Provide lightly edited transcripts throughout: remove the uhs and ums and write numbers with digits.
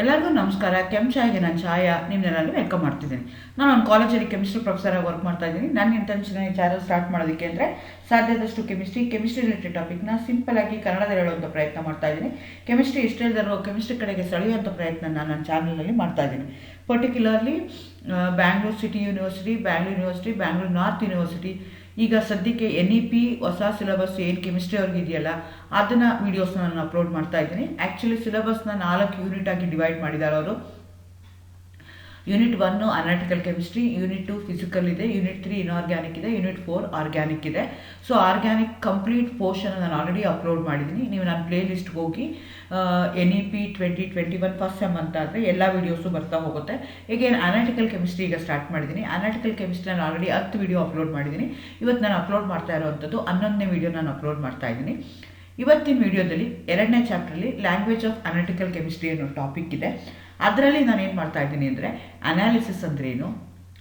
ಎಲ್ಲರಿಗೂ ನಮಸ್ಕಾರ. ಕೆಂಚಾಯಿಗೆ ನಾನು ಛಾಯಾ ನಿಮ್ಮನ್ನೆಲ್ಲರೂ ವೆಲ್ಕಮ್ ಮಾಡ್ತಿದ್ದೀನಿ. ನಾನು ಒಂದು ಕಾಲೇಜಲ್ಲಿ ಕೆಮಿಸ್ಟ್ರಿ ಪ್ರೊಫೆಸರಾಗಿ ವರ್ಕ್ ಮಾಡ್ತಾ ಇದ್ದೀನಿ. ನನ್ನ ಇಂಟೆನ್ಷನ್ ಈ ಚಾನಲ್ ಸ್ಟಾರ್ಟ್ ಮಾಡೋದಕ್ಕೆ ಅಂದರೆ ಸಾಧ್ಯದಷ್ಟು ಕೆಮಿಸ್ಟ್ರಿ ರಿಲೇಟೆಡ್ ಟಾಪಿಕ್ನ ಸಿಂಪಲ್ ಆಗಿ ಕನ್ನಡದಲ್ಲಿ ಹೇಳುವಂಥ ಪ್ರಯತ್ನ ಮಾಡ್ತಾ ಇದ್ದೀನಿ. ಕೆಮಿಸ್ಟ್ರಿ ಇಷ್ಟೇ ಇಲ್ಲದರೂ ಕೆಮಿಸ್ಟ್ರಿ ಕಡೆಗೆ ಸೆಳೆಯುವಂಥ ಪ್ರಯತ್ನ ನನ್ನ ಚಾನಲ್ನಲ್ಲಿ ಮಾಡ್ತಾ ಇದ್ದೀನಿ. Particularly Bangalore city university, Bangalore north university, ಈಗ ಸದ್ಯಕ್ಕೆ NEP ಹೊಸ ಸಿಲೆಬಸ್ ಏನು ಕೆಮಿಸ್ಟ್ರಿ ಅವ್ರಿಗೆ ಇದೆಯಲ್ಲ ಅದನ್ನು ವೀಡಿಯೋಸ್ನ ನಾನು ಅಪ್ಲೋಡ್ ಮಾಡ್ತಾ ಇದ್ದೀನಿ. ಆ್ಯಕ್ಚುಲಿ ಸಿಲೆಬಸ್ನ 4 ಯೂನಿಟ್ ಆಗಿ ಡಿವೈಡ್ ಮಾಡಿದ್ದಾರೆ ಅವರು. Unit 1 analytical chemistry, unit 2 physical ಇದೆ, ಯೂನಿಟ್ 3 ಇನ್ಆರ್ಗ್ಯಾನಿಕ್ ಇದೆ, ಯೂನಿಟ್ 4 ಆರ್ಗ್ಯಾನಿಕ್ ಇದೆ. ಸೊ ಆರ್ಗ್ಯಾನಿಕ್ ಕಂಪ್ಲೀಟ್ ಪೋರ್ಷನ್ ನಾನು ಆಲ್ರೆಡಿ ಅಪ್ಲೋಡ್ ಮಾಡಿದ್ದೀನಿ. ನೀವು ನನ್ನ ಪ್ಲೇ ಲಿಸ್ಟ್ಗೆ ಹೋಗಿ NEP 2021 ಫಸ್ಟ್ ಸೆಮ್ ಅಂತ ಆದರೆ ಎಲ್ಲ ವೀಡಿಯೋಸು ಬರ್ತಾ ಹೋಗುತ್ತೆ. ಹೀಗೆ ಅನಾಲಿಟಿಕಲ್ ಕೆಮಿಸ್ಟ್ರಿ ಈಗ ಸ್ಟಾರ್ಟ್ ಮಾಡಿದ್ದೀನಿ. ಅನಾಲಿಟಿಕಲ್ ಕೆಮಿಸ್ಟ್ರಿ ನಾನು ಆಲ್ರೆಡಿ 10 ವೀಡಿಯೋ ಅಪ್ಲೋಡ್ ಮಾಡಿದ್ದೀನಿ. ಇವತ್ತು ನಾನು ಅಪ್ಲೋಡ್ ಮಾಡ್ತಾ ಇರೋವಂಥದ್ದು 11ನೇ ವೀಡಿಯೋ ನಾನು ಅಪ್ಲೋಡ್ ಮಾಡ್ತಾ ಇದ್ದೀನಿ. ಇವತ್ತಿನ ವಿಡಿಯೋದಲ್ಲಿ 2ನೇ ಚಾಪ್ಟ್ರಲ್ಲಿ ಲ್ಯಾಂಗ್ವೇಜ್ ಆಫ್ ಅನಾಲಿಟಿಕಲ್ ಕೆಮಿಸ್ಟ್ರಿ ಅನ್ನೋ ಟಾಪಿಕ್ ಇದೆ. ಅದರಲ್ಲಿ ನಾನು ಏನು ಮಾಡ್ತಾ ಇದ್ದೀನಿ ಅಂದರೆ ಅನಾಲಿಸಿಸ್ ಅಂದರೆ ಏನು,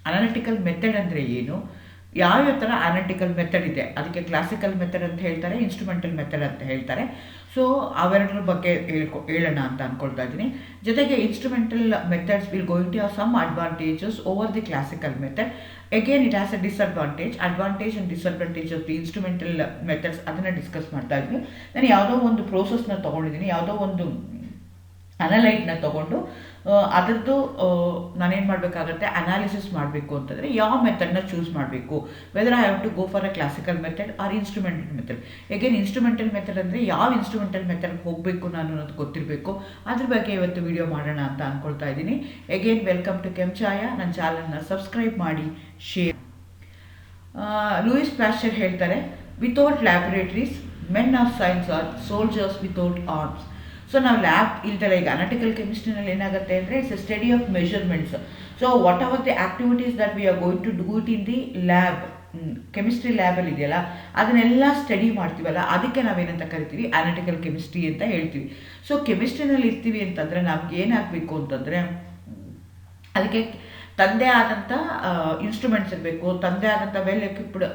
ಅನಾಲಿಟಿಕಲ್ ಮೆಥಡ್ ಅಂದರೆ ಏನು, ಯಾವ ಥರ ಅನಾಲಿಟಿಕಲ್ ಮೆಥಡ್ ಇದೆ, ಅದಕ್ಕೆ ಕ್ಲಾಸಿಕಲ್ ಮೆಥಡ್ ಅಂತ ಹೇಳ್ತಾರೆ, ಇನ್ಸ್ಟ್ರೂಮೆಂಟಲ್ ಮೆಥಡ್ ಅಂತ ಹೇಳ್ತಾರೆ. ಸೊ ಅವೆರಡರ ಬಗ್ಗೆ ಹೇಳೋಣ ಅಂತ ಅಂದ್ಕೊಳ್ತಾ ಇದ್ದೀನಿ. ಜೊತೆಗೆ instrumental methods will going to have some advantages over the classical method. Again it has a advantage and disadvantage of the instrumental methods ಅದನ್ನು ಡಿಸ್ಕಸ್ ಮಾಡ್ತಾ ಇದ್ದೀನಿ. ನಾನು ಯಾವುದೋ ಒಂದು ಪ್ರೋಸೆಸ್ನ ತೊಗೊಂಡಿದ್ದೀನಿ, ಯಾವುದೋ ಒಂದು ಅನಲೈಟ್ನ ತೊಗೊಂಡು ಅದರದ್ದು ನಾನೇನು ಮಾಡಬೇಕಾಗತ್ತೆ, ಅನಾಲಿಸಿಸ್ ಮಾಡಬೇಕು ಅಂತಂದರೆ ಯಾವ ಮೆಥಡ್ನ ಚೂಸ್ ಮಾಡಬೇಕು, whether I have to go for a classical method or instrumental method. Again instrumental method ಅಂದರೆ ಯಾವ ಇನ್ಸ್ಟ್ರೂಮೆಂಟಲ್ ಮೆಥಡ್ಗೆ ಹೋಗಬೇಕು ನಾನು ಅನ್ನೋದು ಗೊತ್ತಿರಬೇಕು. ಅದ್ರ ಬಗ್ಗೆ ಇವತ್ತು ವಿಡಿಯೋ ಮಾಡೋಣ ಅಂತ ಅಂದ್ಕೊಳ್ತಾ ಇದ್ದೀನಿ. Again welcome to Kenchaya. ನನ್ನ ಚಾನಲ್ನ ಸಬ್ಸ್ಕ್ರೈಬ್ ಮಾಡಿ, ಶೇರ್. ಲೂಯಿಸ್ ಪ್ಯಾಶ್ಚರ್ ಹೇಳ್ತಾರೆ, without laboratories men of science are soldiers without arms. So ನಾವು ಲ್ಯಾಬ್ ಇಲ್ದಲ್ಲ, ಈಗ ಅನಾಲಿಟಿಕಲ್ ಕೆಮಿಸ್ಟ್ರಿನಲ್ಲಿ ಏನಾಗುತ್ತೆ ಅಂದರೆ it's a study of measurements. So what are the activities that we are going to do it in the lab, chemistry ಲ್ಯಾಬಲ್ಲಿ ಇದೆಯಲ್ಲ ಅದನ್ನೆಲ್ಲ study ಮಾಡ್ತೀವಲ್ಲ, ಅದಕ್ಕೆ ನಾವೇನಂತ ಕರಿತೀವಿ, ಅನಾಲಿಟಿಕಲ್ ಕೆಮಿಸ್ಟ್ರಿ ಅಂತ ಹೇಳ್ತೀವಿ. ಸೊ ಕೆಮಿಸ್ಟ್ರಿನಲ್ಲಿ ಇರ್ತೀವಿ ಅಂತಂದರೆ ನಮ್ಗೆ ಏನಾಗಬೇಕು ಅಂತಂದರೆ ಅದಕ್ಕೆ ತಂದೆ ಆದಂಥ ಇನ್ಸ್ಟ್ರೂಮೆಂಟ್ಸ್ ಇರಬೇಕು, ತಂದೆ ಆದಂಥ ವೆಲ್ ಎಕ್ವಿಪ್ಡ್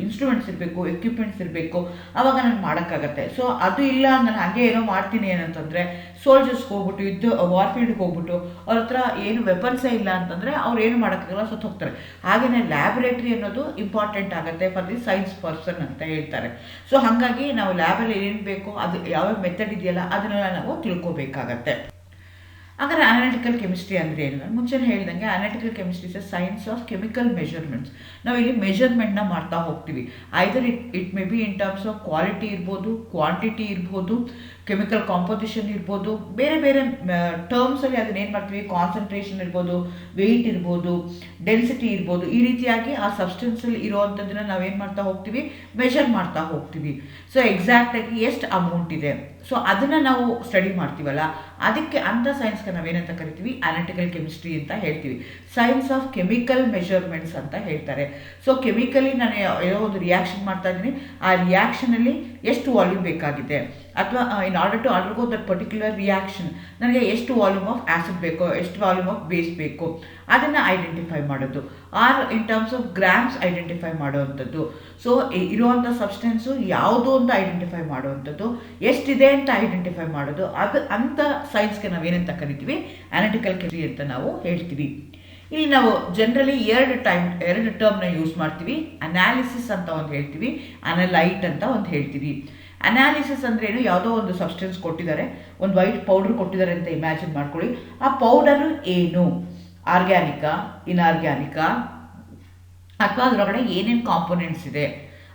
ಇನ್ಸ್ಟ್ರೂಮೆಂಟ್ಸ್ ಇರಬೇಕು, ಎಕ್ವಿಪ್ಮೆಂಟ್ಸ್ ಇರಬೇಕು, ಆವಾಗ ನಾನು ಮಾಡೋಕ್ಕಾಗತ್ತೆ. ಸೊ ಅದು ಇಲ್ಲ, ನಾನು ಹಾಗೆ ಏನೋ ಮಾಡ್ತೀನಿ ಏನಂತಂದರೆ ಸೋಲ್ಜರ್ಸ್ಗೆ ಹೋಗ್ಬಿಟ್ಟು ವಾರ್ಫೀಲ್ಡ್ಗೆ ಹೋಗ್ಬಿಟ್ಟು ಅವ್ರ ಹತ್ರ ಏನು ವೆಪನ್ಸೇ ಇಲ್ಲ ಅಂತಂದರೆ ಅವ್ರು ಏನು ಮಾಡೋಕ್ಕಾಗಲ್ಲ, ಸತ್ತು ಹೋಗ್ತಾರೆ. ಹಾಗೆಯೇ ಲ್ಯಾಬೊರೇಟ್ರಿ ಅನ್ನೋದು ಇಂಪಾರ್ಟೆಂಟ್ ಆಗುತ್ತೆ ಫಾರ್ ದಿ ಸೈನ್ಸ್ ಪರ್ಸನ್ ಅಂತ ಹೇಳ್ತಾರೆ. ಸೊ ಹಾಗಾಗಿ ನಾವು ಲ್ಯಾಬಲ್ಲಿ ಏನು ಬೇಕೋ ಅದು ಯಾವ ಮೆಥಡ್ ಇದೆಯಲ್ಲ ಅದನ್ನೆಲ್ಲ ನಾವು ತಿಳ್ಕೊಬೇಕಾಗತ್ತೆ. ಹಾಗಾದ್ರೆ ಅನಾಲಿಟಿಕಲ್ ಕೆಮಿಸ್ಟ್ರಿ ಅಂದರೆ ಏನು? ನಾನು ಮುಂಚೆ ಹೇಳ್ದಂಗೆ analytical chemistry is A science of chemical measurements. ನಾವು ಇಲ್ಲಿ ಮೆಷರ್ಮೆಂಟ್ನ ಮಾಡ್ತಾ ಹೋಗ್ತೀವಿ. Either it may be in terms of quality ಇರ್ಬೋದು, ಕ್ವಾಂಟಿಟಿ ಇರ್ಬೋದು, ಕೆಮಿಕಲ್ ಕಾಂಪೋಸಿಷನ್ ಇರ್ಬೋದು, ಬೇರೆ ಬೇರೆ ಟರ್ಮ್ಸಲ್ಲಿ ಅದನ್ನೇನು ಮಾಡ್ತೀವಿ, ಕಾನ್ಸಂಟ್ರೇಷನ್ ಇರ್ಬೋದು, ವೆಯ್ಟ್ ಇರ್ಬೋದು, ಡೆನ್ಸಿಟಿ ಇರ್ಬೋದು, ಈ ರೀತಿಯಾಗಿ ಆ ಸಬ್ಸ್ಟೆನ್ಸಲ್ಲಿ ಇರೋವಂಥದ್ದನ್ನು ನಾವೇನು ಮಾಡ್ತಾ ಹೋಗ್ತೀವಿ, ಮೆಷರ್ ಮಾಡ್ತಾ ಹೋಗ್ತೀವಿ. ಸೊ ಎಕ್ಸಾಕ್ಟಾಗಿ ಎಷ್ಟು ಅಮೌಂಟ್ ಇದೆ, ಸೊ ಅದನ್ನು ನಾವು ಸ್ಟಡಿ ಮಾಡ್ತೀವಲ್ಲ, ಅದಕ್ಕೆ ಅಂಥ ಸೈನ್ಸ್ಗೆ ನಾವೇನಂತ ಕರಿತೀವಿ, ಅನಾಲಿಟಿಕಲ್ ಕೆಮಿಸ್ಟ್ರಿ ಅಂತ ಹೇಳ್ತೀವಿ. ಸೈನ್ಸ್ ಆಫ್ ಕೆಮಿಕಲ್ ಮೆಷರ್ಮೆಂಟ್ಸ್ ಅಂತ ಹೇಳ್ತಾರೆ. ಸೊ ಕೆಮಿಕಲಿ ನಾನು ಏನೋ ಒಂದು ರಿಯಾಕ್ಷನ್ ಮಾಡ್ತಾ ಇದ್ದೀನಿ, ಆ ರಿಯಾಕ್ಷನಲ್ಲಿ ಎಷ್ಟು ವಾಲ್ಯೂಮ್ ಬೇಕಾಗಿದೆ, ಅಥವಾ in order to undergo that particular reaction ನನಗೆ ಎಷ್ಟು ವಾಲ್ಯೂಮ್ ಆಫ್ ಆ್ಯಸಿಡ್ ಬೇಕೋ, ಎಷ್ಟು ವಾಲ್ಯೂಮ್ ಆಫ್ ಬೇಸ್ ಬೇಕು, ಅದನ್ನು ಐಡೆಂಟಿಫೈ ಮಾಡೋದು. Or in terms of grams identify ಮಾಡುವಂಥದ್ದು. ಸೊ ಇರುವಂಥ ಸಬ್ಸ್ಟೆನ್ಸು ಯಾವುದು ಅಂತ ಐಡೆಂಟಿಫೈ ಮಾಡುವಂಥದ್ದು, ಎಷ್ಟಿದೆ ಅಂತ ಐಡೆಂಟಿಫೈ ಮಾಡೋದು, ಅದು ಅಂಥ ಸೈನ್ಸ್ಗೆ ನಾವೇನಂತ ಕರಿತೀವಿ, ಅನಾಲಿಟಿಕಲ್ ಕೆಮಿಸ್ಟ್ರಿ ಅಂತ ನಾವು ಹೇಳ್ತೀವಿ. ಇಲ್ಲಿ ನಾವು ಜನರಲಿ ಎರಡು ಟರ್ಮ್ನ ಯೂಸ್ ಮಾಡ್ತೀವಿ. ಅನಾಲಿಸಿಸ್ ಅಂತ ಒಂದು ಹೇಳ್ತೀವಿ, ಅನಲೈಟ್ ಅಂತ ಒಂದು ಹೇಳ್ತೀವಿ. ಅನಾಲಿಸಿಸ್ ಅಂದ್ರೇನು, ಯಾವುದೋ ಒಂದು ಸಬ್ಸ್ಟೆನ್ಸ್ ಕೊಟ್ಟಿದ್ದಾರೆ, ಒಂದು ವೈಟ್ ಪೌಡ್ರ್ ಕೊಟ್ಟಿದ್ದಾರೆ ಅಂತ ಇಮ್ಯಾಜಿನ್ ಮಾಡ್ಕೊಳ್ಳಿ. ಆ ಪೌಡರು ಏನು, ಆರ್ಗ್ಯಾನಿಕಾ, ಇನ್ಆರ್ಗ್ಯಾನಿಕಾ, ಅಥವಾ ಅದರೊಳಗಡೆ ಏನೇನು ಕಾಂಪೋನೆಂಟ್ಸ್ ಇದೆ,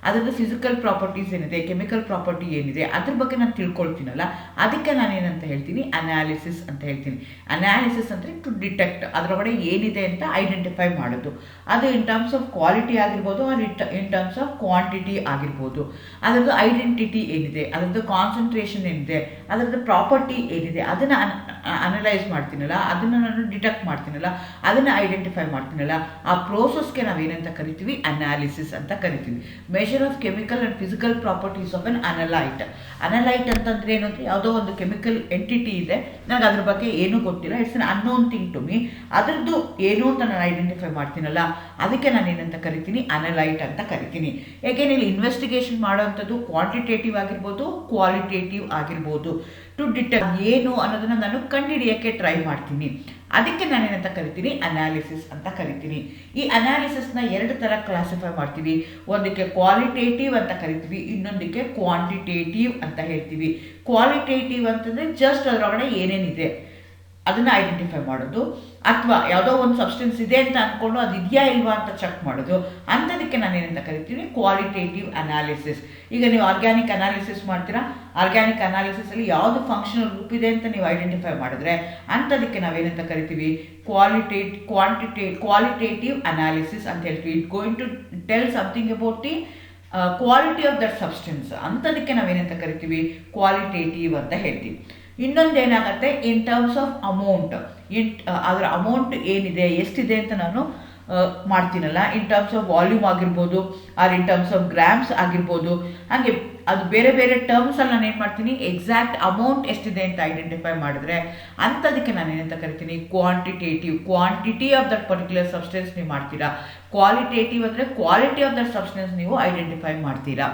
ಅದರದ್ದು ಫಿಸಿಕಲ್ ಪ್ರಾಪರ್ಟೀಸ್ ಏನಿದೆ, ಕೆಮಿಕಲ್ ಪ್ರಾಪರ್ಟಿ ಏನಿದೆ, ಅದ್ರ ಬಗ್ಗೆ ನಾನು ತಿಳ್ಕೊಳ್ತೀನಲ್ಲ, ಅದಕ್ಕೆ ನಾನೇನಂತ ಹೇಳ್ತೀನಿ, ಅನಾಲಿಸಿಸ್ ಅಂತ ಹೇಳ್ತೀನಿ. ಅನಾಲಿಸಿಸ್ ಅಂದರೆ ಟು ಡಿಟೆಕ್ಟ್, ಅದರೊಳಗಡೆ ಏನಿದೆ ಅಂತ ಐಡೆಂಟಿಫೈ ಮಾಡೋದು. ಅದು ಇನ್ ಟರ್ಮ್ಸ್ ಆಫ್ ಕ್ವಾಲಿಟಿ ಆಗಿರ್ಬೋದು, or in terms of quantity ಆಗಿರ್ಬೋದು. ಅದರದ್ದು ಐಡೆಂಟಿಟಿ ಏನಿದೆ, ಅದರದ್ದು ಕಾನ್ಸಂಟ್ರೇಷನ್ ಏನಿದೆ, ಅದರದ್ದು ಪ್ರಾಪರ್ಟಿ ಏನಿದೆ, ಅದನ್ನು ಅನಲೈಸ್ ಮಾಡ್ತೀನಲ್ಲ, ಅದನ್ನು ನಾನು ಡಿಟೆಕ್ಟ್ ಮಾಡ್ತೀನಲ್ಲ, ಅದನ್ನು ಐಡೆಂಟಿಫೈ ಮಾಡ್ತೀನಲ್ಲ, ಆ ಪ್ರೋಸೆಸ್ಗೆ ನಾವೇನಂತ ಕರಿತೀವಿ, ಅನಾಲಿಸಿಸ್ ಅಂತ ಕರಿತೀವಿ. Measure of chemical and physical properties of an analyte. Analyte ಅಂತಂದರೆ ಏನು ಅಂದರೆ, ಯಾವುದೋ ಒಂದು ಕೆಮಿಕಲ್ ಎಂಟಿಟಿ ಇದೆ, ನನಗೆ ಅದ್ರ ಬಗ್ಗೆ ಏನೂ ಗೊತ್ತಿಲ್ಲ, it's an unknown thing to me, ಅದರದ್ದು ಏನು ಅಂತ ನಾನು ಐಡೆಂಟಿಫೈ ಮಾಡ್ತೀನಲ್ಲ, ಅದಕ್ಕೆ ನಾನು ಏನಂತ ಕರಿತೀನಿ, ಅನಲೈಟ್ ಅಂತ ಕರಿತೀನಿ. ಯಾಕೆಂದರೆ ಇಲ್ಲಿ ಇನ್ವೆಸ್ಟಿಗೇಷನ್ ಮಾಡೋವಂಥದ್ದು ಕ್ವಾಂಟಿಟೇಟಿವ್ ಆಗಿರ್ಬೋದು, ಕ್ವಾಲಿಟೇಟಿವ್ ಆಗಿರ್ಬೋದು. ಟು ಡಿಟೆಕ್ಟ್ ಏನು ಅನ್ನೋದನ್ನ ನಾನು ಕಂಡುಹಿಡಿಯೋಕ್ಕೆ ಟ್ರೈ ಮಾಡ್ತೀನಿ. ಅದಕ್ಕೆ ನಾನೇನಂತ ಕರಿತೀನಿ, ಅನಾಲಿಸಿಸ್ ಅಂತ ಕರಿತೀನಿ. ಈ ಅನಾಲಿಸಿಸ್ನ 2 ಥರ ಕ್ಲಾಸಿಫೈ ಮಾಡ್ತೀವಿ. ಒಂದಕ್ಕೆ ಕ್ವಾಲಿಟೇಟಿವ್ ಅಂತ ಕರಿತೀವಿ, ಇನ್ನೊಂದಕ್ಕೆ ಕ್ವಾಂಟಿಟೇಟಿವ್ ಅಂತ ಹೇಳ್ತೀವಿ. ಕ್ವಾಲಿಟೇಟಿವ್ ಅಂತಂದರೆ ಜಸ್ಟ್ ಅದರೊಳಗಡೆ ಏನೇನಿದೆ ಅದನ್ನು ಐಡೆಂಟಿಫೈ ಮಾಡೋದು, ಅಥವಾ ಯಾವುದೋ ಒಂದು ಸಬ್ಸ್ಟೆನ್ಸ್ ಇದೆ ಅಂತ ಅಂದ್ಕೊಂಡು ಅದು ಇದೆಯಾ ಇಲ್ವಾ ಅಂತ ಚೆಕ್ ಮಾಡೋದು. ಅಂಥದಕ್ಕೆ ನಾನೇನಂತ ಕರಿತೀನಿ, ಕ್ವಾಲಿಟೇಟಿವ್ ಅನಾಲಿಸಿಸ್. ಈಗ ನೀವು ಆರ್ಗ್ಯಾನಿಕ್ ಅನಾಲಿಸಿಸ್ ಮಾಡ್ತೀರಾ, ಆರ್ಗ್ಯಾನಿಕ್ ಅನಾಲಿಸಿಸಲ್ಲಿ ಯಾವುದು ಫಂಕ್ಷನಲ್ ಗ್ರೂಪ್ ಇದೆ ಅಂತ ನೀವು ಐಡೆಂಟಿಫೈ ಮಾಡಿದ್ರೆ ಅಂಥದಕ್ಕೆ ನಾವೇನಂತ ಕರಿತೀವಿ, ಕ್ವಾಲಿಟೇಟಿವ್ ಅನಾಲಿಸಿಸ್ ಅಂತ ಹೇಳ್ತೀವಿ. It going to tell something about the quality of that substance. ಅಂಥದಕ್ಕೆ ನಾವೇನಂತ ಕರಿತೀವಿ, ಕ್ವಾಲಿಟೇಟಿವ್ ಅಂತ ಹೇಳ್ತೀವಿ. ಇನ್ನೊಂದೇನಾಗುತ್ತೆ, ಇನ್ ಟರ್ಮ್ಸ್ ಆಫ್ ಅಮೌಂಟ್, ಅದರ ಅಮೌಂಟ್ ಏನಿದೆ ಎಷ್ಟಿದೆ ಅಂತ ನಾನು ಮಾಡ್ತೀನಲ್ಲ, ಇನ್ ಟರ್ಮ್ಸ್ ಆಫ್ ವಾಲ್ಯೂಮ್ ಆಗಿರ್ಬೋದು, or in terms of grams ಆಗಿರ್ಬೋದು. ಹಾಗೆ ಅದು ಬೇರೆ ಬೇರೆ ಟರ್ಮ್ಸಲ್ಲಿ ನಾನು ಏನು ಮಾಡ್ತೀನಿ, ಎಕ್ಸಾಕ್ಟ್ ಅಮೌಂಟ್ ಎಷ್ಟಿದೆ ಅಂತ ಐಡೆಂಟಿಫೈ ಮಾಡಿದ್ರೆ ಅಂಥದಕ್ಕೆ ನಾನು ಏನಂತ ಕರಿತೀನಿ, quantitative. Quantity of that particular substance ನೀವು ಮಾಡ್ತೀರಾ. ಕ್ವಾಲಿಟೇಟಿವ್ ಅಂದರೆ ಕ್ವಾಲಿಟಿ ಆಫ್ ದಟ್ ಸಬ್ಸ್ಟೆನ್ಸ್ ನೀವು ಐಡೆಂಟಿಫೈ ಮಾಡ್ತೀರಾ.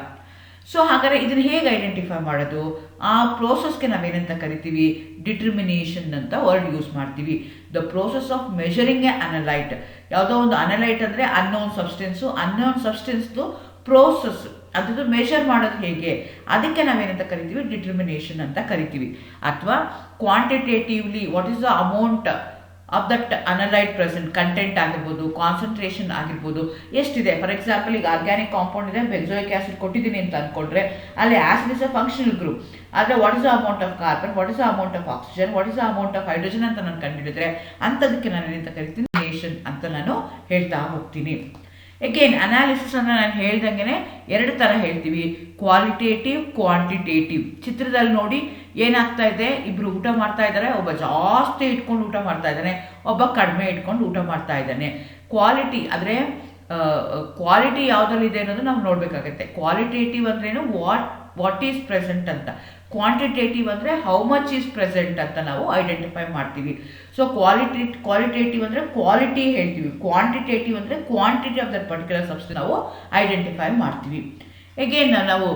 ಸೊ ಹಾಗಾದರೆ ಇದನ್ನು ಹೇಗೆ ಐಡೆಂಟಿಫೈ ಮಾಡೋದು, ಆ ಪ್ರೋಸೆಸ್ಗೆ ನಾವೇನಂತ ಕರಿತೀವಿ, ಡಿಟರ್ಮಿನೇಷನ್ ಅಂತ ವರ್ಡ್ ಯೂಸ್ ಮಾಡ್ತೀವಿ. The process of measuring a analyte. ಯಾವುದೋ ಒಂದು ಅನಲೈಟ್ ಅಂದರೆ ಅನ್ನೋನ್ ಸಬ್ಸ್ಟೆನ್ಸು, ಅನ್ನೋನ್ ಸಬ್ಸ್ಟೆನ್ಸ್ದು ಪ್ರೋಸೆಸ್ ಅದ್ರದ್ದು ಮೆಷರ್ ಮಾಡೋದು ಹೇಗೆ, ಅದಕ್ಕೆ ನಾವೇನಂತ ಕರಿತೀವಿ, ಡಿಟರ್ಮಿನೇಷನ್ ಅಂತ ಕರಿತೀವಿ. ಅಥವಾ quantitatively what is the amount of that analyte present, content ಆಗಿರ್ಬೋದು, ಕಾನ್ಸಂಟ್ರೇಷನ್ ಆಗಿರ್ಬೋದು, ಎಷ್ಟಿದೆ. ಫಾರ್ ಎಕ್ಸಾಂಪಲ್, ಈಗ ಆರ್ಗ್ಯಾನಿಕ್ ಕಾಂಪೌಂಡ್ ಇದೆ, ಬೆಂಜೋಯಿಕ್ ಆಸಿಡ್ ಕೊಟ್ಟಿದ್ದೀನಿ ಅಂತ ಅಂದ್ಕೊಂಡ್ರೆ ಅಲ್ಲಿ acid is a functional group. ಆದರೆ what is the amount of carbon, what is the amount of oxygen, what is the amount of hydrogen ಅಂತ ನಾನು ಕಂಡುಹಿಡಿದ್ರೆ ಅಂಥದಕ್ಕೆ ನಾನು ಏನಂತ ಕರಿತೀನಿ, ನೇಷನ್ ಅಂತ ನಾನು ಹೇಳ್ತಾ ಹೋಗ್ತೀನಿ. ಎಗೇನ್ ಅನಾಲಿಸಿಸ್ ಅಂದರೆ ನಾನು ಹೇಳ್ದಂಗೆ 2 ಥರ ಹೇಳ್ತೀವಿ, ಕ್ವಾಲಿಟೇಟಿವ್, ಕ್ವಾಂಟಿಟೇಟಿವ್. ಚಿತ್ರದಲ್ಲಿ ನೋಡಿ ಏನಾಗ್ತಾ ಇದೆ, ಇಬ್ಬರು ಊಟ ಮಾಡ್ತಾ ಇದ್ದಾರೆ, ಒಬ್ಬ ಜಾಸ್ತಿ ಇಟ್ಕೊಂಡು ಊಟ ಮಾಡ್ತಾ ಇದ್ದಾನೆ, ಒಬ್ಬ ಕಡಿಮೆ ಇಟ್ಕೊಂಡು ಊಟ ಮಾಡ್ತಾ ಇದ್ದಾನೆ. ಕ್ವಾಲಿಟಿ ಆದರೆ ಕ್ವಾಲಿಟಿ ಯಾವುದಲ್ಲಿದೆ ಅನ್ನೋದು ನಾವು ನೋಡಬೇಕಾಗತ್ತೆ. ಕ್ವಾಲಿಟೇಟಿವ್ ಅಂದ್ರೇನು, ವಾಟ್ ಈಸ್ ಪ್ರೆಸೆಂಟ್ ಅಂತ. ಕ್ವಾಂಟಿಟೇಟಿವ್ ಅಂದರೆ ಹೌ ಮಚ್ ಈಸ್ ಪ್ರೆಸೆಂಟ್ ಅಂತ ನಾವು ಐಡೆಂಟಿಫೈ ಮಾಡ್ತೀವಿ. ಸೊ ಕ್ವಾಲಿಟೇಟಿವ್ ಅಂದರೆ ಕ್ವಾಲಿಟಿ ಹೇಳ್ತೀವಿ, ಕ್ವಾಂಟಿಟೇಟಿವ್ ಅಂದರೆ quantity of that particular substance ನಾವು ಐಡೆಂಟಿಫೈ ಮಾಡ್ತೀವಿ. ಎಗೇನ್ ನಾವು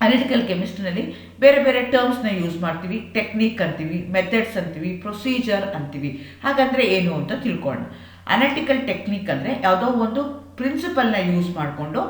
ಅನಾಲಿಟಿಕಲ್ ಕೆಮಿಸ್ಟ್ರಿನಲ್ಲಿ ಬೇರೆ ಬೇರೆ ಟರ್ಮ್ಸ್ನ ಯೂಸ್ ಮಾಡ್ತೀವಿ. ಟೆಕ್ನಿಕ್ ಅಂತೀವಿ, ಮೆಥಡ್ಸ್ ಅಂತೀವಿ, ಪ್ರೊಸೀಜರ್ ಅಂತೀವಿ. ಹಾಗಾದರೆ ಏನು ಅಂತ ತಿಳ್ಕೊಂಡು, ಅನಾಲಿಟಿಕಲ್ ಟೆಕ್ನಿಕ್ ಅಂದರೆ ಯಾವುದೋ ಒಂದು ಪ್ರಿನ್ಸಿಪಲ್ನ ಯೂಸ್ ಮಾಡಿಕೊಂಡು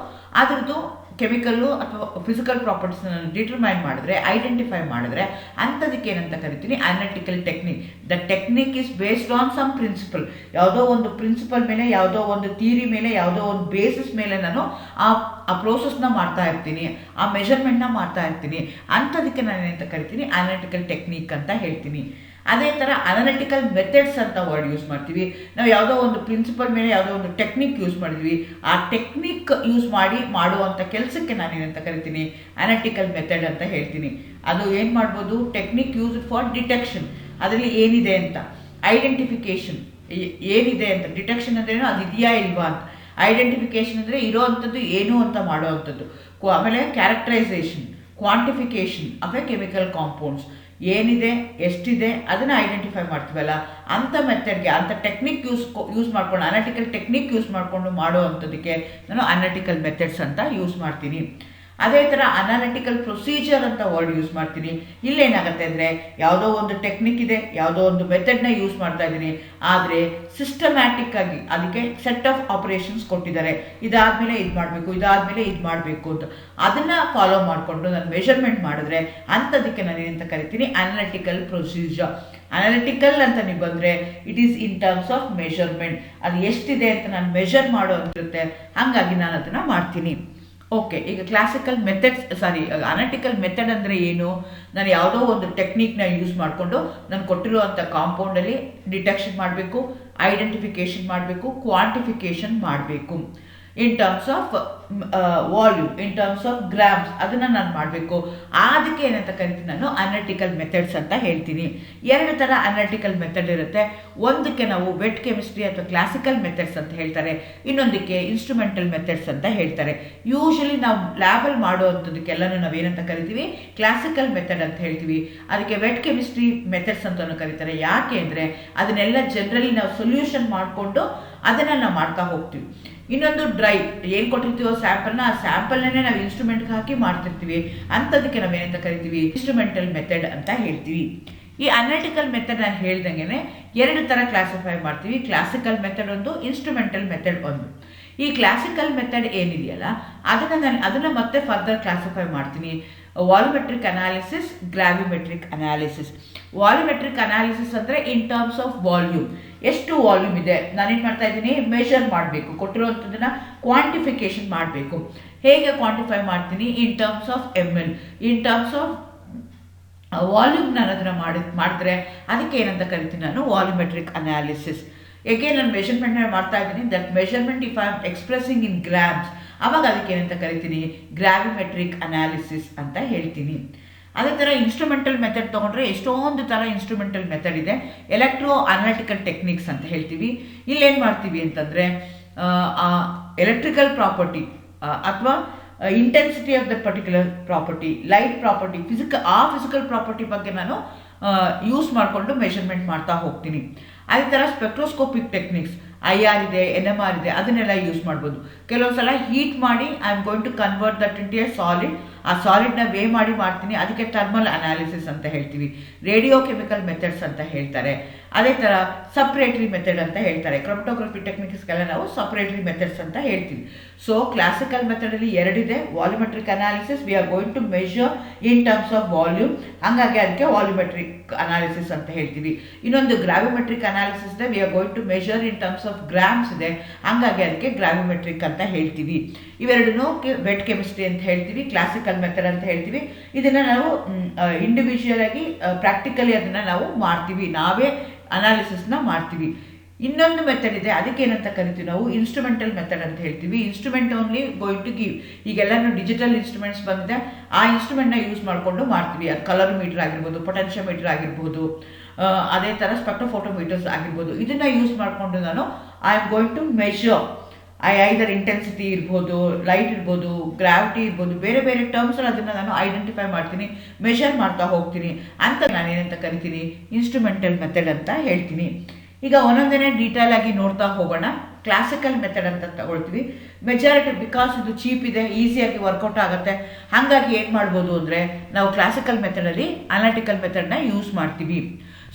ಅದರದ್ದು ಕೆಮಿಕಲ್ಲು ಅಥವಾ ಫಿಸಿಕಲ್ ಪ್ರಾಪರ್ಟೀಸ್ನ ಡಿಟರ್ಮೈನ್ ಮಾಡಿದ್ರೆ, ಐಡೆಂಟಿಫೈ ಮಾಡಿದ್ರೆ ಅಂಥದಕ್ಕೆ ಏನಂತ ಕರಿತೀನಿ, analytical technique. The technique is based on some principle. ಯಾವುದೋ ಒಂದು ಪ್ರಿನ್ಸಿಪಲ್ ಮೇಲೆ, ಯಾವುದೋ ಒಂದು ಥಿಯರಿ ಮೇಲೆ, ಯಾವುದೋ ಒಂದು ಬೇಸಿಸ್ ಮೇಲೆ ನಾನು ಆ ಪ್ರೋಸೆಸ್ನ ಮಾಡ್ತಾ ಇರ್ತೀನಿ, ಆ ಮೆಷರ್ಮೆಂಟ್ನ ಮಾಡ್ತಾ ಇರ್ತೀನಿ. ಅಂಥದಕ್ಕೆ ನಾನು ಏನಂತ ಕರಿತೀನಿ, ಅನಾಲಿಟಿಕಲ್ ಟೆಕ್ನಿಕ್ ಅಂತ ಹೇಳ್ತೀನಿ. ಅದೇ ಥರ ಅನಾಲಿಟಿಕಲ್ ಮೆಥಡ್ಸ್ ಅಂತ ವರ್ಡ್ ಯೂಸ್ ಮಾಡ್ತೀವಿ. ನಾವು ಯಾವುದೋ ಒಂದು ಪ್ರಿನ್ಸಿಪಲ್ ಮೇಲೆ ಯಾವುದೋ ಒಂದು ಟೆಕ್ನಿಕ್ ಯೂಸ್ ಮಾಡಿದ್ವಿ, ಆ ಟೆಕ್ನಿಕ್ ಯೂಸ್ ಮಾಡಿ ಮಾಡುವಂಥ ಕೆಲಸಕ್ಕೆ ನಾನೇನಂತ ಕರಿತೀನಿ, ಅನಾಲಿಟಿಕಲ್ ಮೆಥಡ್ ಅಂತ ಹೇಳ್ತೀನಿ. ಅದು ಏನು ಮಾಡ್ಬೋದು, ಟೆಕ್ನಿಕ್ ಯೂಸ್ಡ್ ಫಾರ್ ಡಿಟೆಕ್ಷನ್, ಅದರಲ್ಲಿ ಏನಿದೆ ಅಂತ, ಐಡೆಂಟಿಫಿಕೇಷನ್ ಏನಿದೆ ಅಂತ. ಡಿಟೆಕ್ಷನ್ ಅಂದ್ರೇನು, ಅದು ಇದೆಯಾ ಇಲ್ವಾ ಅಂತ. ಐಡೆಂಟಿಫಿಕೇಷನ್ ಅಂದರೆ ಇರೋ ಅಂಥದ್ದು ಏನು ಅಂತ ಮಾಡೋ ಅಂಥದ್ದು. ಆಮೇಲೆ characterization, quantification of a chemical compounds, ಏನಿದೆ ಎಷ್ಟಿದೆ ಅದನ್ನು ಐಡೆಂಟಿಫೈ ಮಾಡ್ತೀವಲ್ಲ ಅಂಥ ಮೆಥಡ್ಗೆ, ಅಂಥ ಟೆಕ್ನಿಕ್ ಯೂಸ್ ಮಾಡ್ಕೊಂಡು, ಅನಾಲಿಟಿಕಲ್ ಟೆಕ್ನಿಕ್ ಯೂಸ್ ಮಾಡಿಕೊಂಡು ಮಾಡೋ ಅಂಥದ್ದಕ್ಕೆ ನಾನು ಅನಾಲಿಟಿಕಲ್ ಮೆಥಡ್ಸ್ ಅಂತ ಯೂಸ್ ಮಾಡ್ತೀನಿ. ಅದೇ ಥರ ಅನಾಲಿಟಿಕಲ್ ಪ್ರೊಸೀಜರ್ ಅಂತ ವರ್ಡ್ ಯೂಸ್ ಮಾಡ್ತೀನಿ. ಇಲ್ಲೇನಾಗುತ್ತೆ ಅಂದರೆ ಯಾವುದೋ ಒಂದು ಟೆಕ್ನಿಕ್ ಇದೆ, ಯಾವುದೋ ಒಂದು ಮೆಥಡ್ನ ಯೂಸ್ ಮಾಡ್ತಾ ಇದ್ದೀನಿ, ಆದರೆ ಸಿಸ್ಟಮ್ಯಾಟಿಕ್ ಆಗಿ ಅದಕ್ಕೆ ಸೆಟ್ ಆಫ್ ಆಪರೇಷನ್ಸ್ ಕೊಟ್ಟಿದ್ದಾರೆ, ಇದಾದಮೇಲೆ ಇದು ಮಾಡಬೇಕು, ಇದಾದಮೇಲೆ ಇದು ಮಾಡಬೇಕು ಅಂತ, ಅದನ್ನು ಫಾಲೋ ಮಾಡಿಕೊಂಡು ನಾನು ಮೆಷರ್ಮೆಂಟ್ ಮಾಡಿದ್ರೆ ಅಂಥದಕ್ಕೆ ನಾನು ಏನಂತ ಕರಿತೀನಿ, ಅನಾಲಿಟಿಕಲ್ ಪ್ರೊಸೀಜರ್. ಅನಾಲಿಟಿಕಲ್ ಅಂತ ನೀವು ಬಂದರೆ it is in terms of measurement. ಅದು ಎಷ್ಟಿದೆ ಅಂತ ನಾನು ಮೆಷರ್ ಮಾಡೋ ಅಂತಿರುತ್ತೆ, ಹಾಗಾಗಿ ನಾನು ಅದನ್ನು ಮಾಡ್ತೀನಿ. ಓಕೆ, ಈಗ ಕ್ಲಾಸಿಕಲ್ ಮೆಥಡ್ಸ್ ಅನಾಲಿಟಿಕಲ್ ಮೆಥಡ್ ಅಂದರೆ ಏನು, ನಾನು ಯಾವುದೋ ಒಂದು ಟೆಕ್ನಿಕ್ನ ಯೂಸ್ ಮಾಡಿಕೊಂಡು ನಾನು ಕೊಟ್ಟಿರುವಂಥ ಕಾಂಪೌಂಡಲ್ಲಿ ಡಿಟೆಕ್ಷನ್ ಮಾಡಬೇಕು, ಐಡೆಂಟಿಫಿಕೇಷನ್ ಮಾಡಬೇಕು, ಕ್ವಾಂಟಿಫಿಕೇಷನ್ ಮಾಡಬೇಕು. ಇನ್ terms of volume, in terms of grams ಅದನ್ನು ನಾನು ಮಾಡಬೇಕು. ಅದಕ್ಕೆ ಏನಂತ ಕರಿತೀನಿ, ನಾನು ಅನಾಲಿಟಿಕಲ್ ಮೆಥಡ್ಸ್ ಅಂತ ಹೇಳ್ತೀನಿ. 2 ಥರ ಅನಾಲಿಟಿಕಲ್ ಮೆಥಡ್ ಇರುತ್ತೆ. ಒಂದಕ್ಕೆ ನಾವು ವೆಟ್ ಕೆಮಿಸ್ಟ್ರಿ ಅಥವಾ ಕ್ಲಾಸಿಕಲ್ ಮೆಥಡ್ಸ್ ಅಂತ ಹೇಳ್ತಾರೆ, ಇನ್ನೊಂದಕ್ಕೆ ಇನ್ಸ್ಟ್ರೂಮೆಂಟಲ್ ಮೆಥಡ್ಸ್ ಅಂತ ಹೇಳ್ತಾರೆ. ಯೂಶಲಿ ನಾವು ಲ್ಯಾಬಲ್ಲಿ ಮಾಡುವಂಥದ್ದಕ್ಕೆಲ್ಲನೂ ನಾವೇನಂತ ಕರಿತೀವಿ, ಕ್ಲಾಸಿಕಲ್ ಮೆಥಡ್ ಅಂತ ಹೇಳ್ತೀವಿ. ಅದಕ್ಕೆ ವೆಟ್ ಕೆಮಿಸ್ಟ್ರಿ ಮೆಥಡ್ಸ್ ಅಂತಲೂ ಕರೀತಾರೆ. ಯಾಕೆ ಅಂದರೆ ಅದನ್ನೆಲ್ಲ ಜನರಲಿ ನಾವು ಸೊಲ್ಯೂಷನ್ ಮಾಡಿಕೊಂಡು ಅದನ್ನು ನಾವು ಮಾಡ್ತಾ ಹೋಗ್ತೀವಿ. ಇನ್ನೊಂದು ಡ್ರೈ, ಏನು ಕೊಟ್ಟಿರ್ತೀವೋ ಸ್ಯಾಂಪಲ್ನ, ಆ ಸ್ಯಾಂಪಲ್ನೇ ನಾವು ಇನ್ಸ್ಟ್ರೂಮೆಂಟ್ಗೆ ಹಾಕಿ ಮಾಡ್ತಿರ್ತೀವಿ. ಅಂಥದಕ್ಕೆ ನಾವೇನಂತ ಕರಿತೀವಿ, ಇನ್ಸ್ಟ್ರೂಮೆಂಟಲ್ ಮೆಥಡ್ ಅಂತ ಹೇಳ್ತೀವಿ. ಈ ಅನಾಲಿಟಿಕಲ್ ಮೆಥಡ್ ನಾನು ಹೇಳ್ದಂಗೆ 2 ಥರ ಕ್ಲಾಸಿಫೈ ಮಾಡ್ತೀವಿ. ಕ್ಲಾಸಿಕಲ್ ಮೆಥಡ್ ಒಂದು, ಇನ್ಸ್ಟ್ರೂಮೆಂಟಲ್ ಮೆಥಡ್ ಒಂದು. ಈ ಕ್ಲಾಸಿಕಲ್ ಮೆಥಡ್ ಏನಿದೆಯಲ್ಲ ಅದನ್ನು ಮತ್ತೆ ಫರ್ದರ್ ಕ್ಲಾಸಿಫೈ ಮಾಡ್ತೀನಿ. Volumetric analysis, gravimetric analysis. Volumetric analysis ಅಂದರೆ ಇನ್ ಟರ್ಮ್ಸ್ ಆಫ್ ವಾಲ್ಯೂಮ್, ಎಷ್ಟು ವಾಲ್ಯೂಮ್ ಇದೆ ನಾನೇನು ಮಾಡ್ತಾ ಇದ್ದೀನಿ, ಮೆಷರ್ ಮಾಡಬೇಕು. ಕೊಟ್ಟಿರುವಂಥದ್ದನ್ನು ಕ್ವಾಂಟಿಫಿಕೇಶನ್ ಮಾಡಬೇಕು. ಹೇಗೆ ಕ್ವಾಂಟಿಫೈ ಮಾಡ್ತೀನಿ, ಇನ್ terms of ml, in terms of volume. ನಾನು ಅದನ್ನು ಮಾಡಿದ್ರೆ ಅದಕ್ಕೆ ಏನಂತ ಕರಿತೀನಿ ನಾನು, ವಾಲ್ಯೂಮೆಟ್ರಿಕ್ ಅನಾಲಿಸಿಸ್. ಹೇಗೆ ನಾನು ಮೆಷರ್ಮೆಂಟ್ನ ಮಾಡ್ತಾ ಇದ್ದೀನಿ, that measurement if I am expressing in grams, ಅವಾಗ ಅದಕ್ಕೆ ಏನಂತ ಕರಿತೀನಿ, ಗ್ರಾವಿಮೆಟ್ರಿಕ್ ಅನಾಲಿಸಿಸ್ ಅಂತ ಹೇಳ್ತೀನಿ. ಅದೇ ಥರ ಇನ್ಸ್ಟ್ರೂಮೆಂಟಲ್ ಮೆಥಡ್ ತೊಗೊಂಡ್ರೆ ಎಷ್ಟೊಂದು ಥರ ಇನ್ಸ್ಟ್ರೂಮೆಂಟಲ್ ಮೆಥಡ್ ಇದೆ. ಎಲೆಕ್ಟ್ರೋ ಅನಾಲಿಟಿಕಲ್ ಟೆಕ್ನಿಕ್ಸ್ ಅಂತ ಹೇಳ್ತೀವಿ. ಇಲ್ಲೇನು ಮಾಡ್ತೀವಿ ಅಂತಂದರೆ ಎಲೆಕ್ಟ್ರಿಕಲ್ ಪ್ರಾಪರ್ಟಿ ಅಥವಾ intensity of the particular property, light property, physical property ಬಗ್ಗೆ ನಾನು ಯೂಸ್ ಮಾಡಿಕೊಂಡು ಮೆಷರ್ಮೆಂಟ್ ಮಾಡ್ತಾ ಹೋಗ್ತೀನಿ. ಅದೇ ಥರ ಸ್ಪೆಕ್ಟ್ರೋಸ್ಕೋಪಿಕ್ ಟೆಕ್ನಿಕ್ಸ್, IR ಇದೆ, NMR ಇದೆ, ಅದನ್ನೆಲ್ಲ ಯೂಸ್ ಮಾಡ್ಬೋದು. ಕೆಲವೊಂದು ಸಲ ಹೀಟ್ ಮಾಡಿ I am going to convert that into a solid. ಆ ಸಾಲಿಡ್ನ ವೇ ಮಾಡಿ ಮಾಡ್ತೀನಿ, ಅದಕ್ಕೆ ಥರ್ಮಲ್ ಅನಾಲಿಸಿಸ್ ಅಂತ ಹೇಳ್ತೀವಿ. ರೇಡಿಯೋ ಕೆಮಿಕಲ್ ಮೆಥಡ್ಸ್ ಅಂತ ಹೇಳ್ತಾರೆ. ಅದೇ ಥರ ಸಪ್ರೇಟರಿ ಮೆಥಡ್ ಅಂತ ಹೇಳ್ತಾರೆ. ಕ್ರೊಮಟೋಗ್ರಫಿ ಟೆಕ್ನಿಕ್ಸ್ಗೆಲ್ಲ ನಾವು ಸಪ್ರೇಟರಿ ಮೆಥಡ್ಸ್ ಅಂತ ಹೇಳ್ತೀವಿ. ಸೊ ಕ್ಲಾಸಿಕಲ್ ಮೆಥಡಲ್ಲಿ 2 ಇದೆ. Volumetric analysis, we are going to measure in terms of volume, ಹಾಗಾಗಿ ಅದಕ್ಕೆ ವಾಲ್ಯೂಮೆಟ್ರಿಕ್ ಅನಾಲಿಸಿಸ್ ಅಂತ ಹೇಳ್ತೀವಿ. ಇನ್ನೊಂದು ಗ್ರಾವಿಮೆಟ್ರಿಕ್ ಅನಾಲಿಸಿಸ್ ಇದೆ, we are going to measure in terms of grams ಇದೆ, ಹಾಗಾಗಿ ಅದಕ್ಕೆ ಗ್ರಾವಿಮೆಟ್ರಿಕ್ ಅಂತ ಹೇಳ್ತೀವಿ. ಇವೆರಡನ್ನೂ ವೆಟ್ ಕೆಮಿಸ್ಟ್ರಿ ಅಂತ ಹೇಳ್ತೀವಿ, ಕ್ಲಾಸಿಕಲ್ ಮೆಥಡ್ ಅಂತ ಹೇಳ್ತೀವಿ. ಇದನ್ನು ನಾವು ಇಂಡಿವಿಜುವಲ್ ಆಗಿ ಪ್ರಾಕ್ಟಿಕಲಿ ಅದನ್ನು ನಾವು ಮಾಡ್ತೀವಿ, ನಾವೇ ಅನಾಲಿಸಿಸ್ನ ಮಾಡ್ತೀವಿ. ಇನ್ನೊಂದು ಮೆಥಡ್ ಇದೆ, ಅದಕ್ಕೆ ಏನಂತ ಕರಿತೀವಿ ನಾವು, ಇನ್ಸ್ಟ್ರೂಮೆಂಟಲ್ ಮೆಥಡ್ ಅಂತ ಹೇಳ್ತೀವಿ. Instrument only going to give. ಈಗೆಲ್ಲನೂ ಡಿಜಿಟಲ್ ಇನ್ಸ್ಟ್ರೂಮೆಂಟ್ಸ್ ಬಂದಿದೆ, ಆ ಇನ್ಸ್ಟ್ರೂಮೆಂಟ್ನ ಯೂಸ್ ಮಾಡಿಕೊಂಡು ಮಾಡ್ತೀವಿ. ಅದು ಕಲರ್ ಮೀಟರ್ ಆಗಿರ್ಬೋದು, ಪೊಟೆನ್ಷಿಯೋಮೀಟರ್ ಆಗಿರ್ಬೋದು, ಅದೇ ಥರ ಸ್ಪೆಕ್ಟ್ರೋಫೋಟೋಮೀಟರ್ಸ್ ಆಗಿರ್ಬೋದು. ಇದನ್ನು ಯೂಸ್ ಮಾಡಿಕೊಂಡು ನಾನು I am going to measure either intensity ಇರ್ಬೋದು, ಲೈಟ್ ಇರ್ಬೋದು, ಗ್ರಾವಿಟಿ ಇರ್ಬೋದು, ಬೇರೆ ಬೇರೆ ಟರ್ಮ್ಸಲ್ಲಿ ಅದನ್ನು ನಾನು ಐಡೆಂಟಿಫೈ ಮಾಡ್ತೀನಿ, ಮೆಷರ್ ಮಾಡ್ತಾ ಹೋಗ್ತೀನಿ. ಅಂತ ನಾನು ಏನಂತ ಕರಿತೀನಿ, ಇನ್ಸ್ಟ್ರೂಮೆಂಟಲ್ ಮೆಥಡ್ ಅಂತ ಹೇಳ್ತೀನಿ. ಈಗ ಒಂದೊಂದೇ ಡೀಟೇಲ್ ಆಗಿ ನೋಡ್ತಾ ಹೋಗೋಣ. ಕ್ಲಾಸಿಕಲ್ ಮೆಥಡ್ ಅಂತ ತಗೊಳ್ತೀವಿ. ಮೆಜಾರಿಟಿ ಬಿಕಾಸ್ ಇದು ಚೀಪ್ ಇದೆ, ಈಸಿಯಾಗಿ ವರ್ಕೌಟ್ ಆಗುತ್ತೆ, ಹಾಗಾಗಿ ಏನು ಮಾಡ್ಬೋದು ಅಂದರೆ ನಾವು ಕ್ಲಾಸಿಕಲ್ ಮೆಥಡಲ್ಲಿ ಅನಾಲಿಟಿಕಲ್ ಮೆಥಡ್ನ ಯೂಸ್ ಮಾಡ್ತೀವಿ.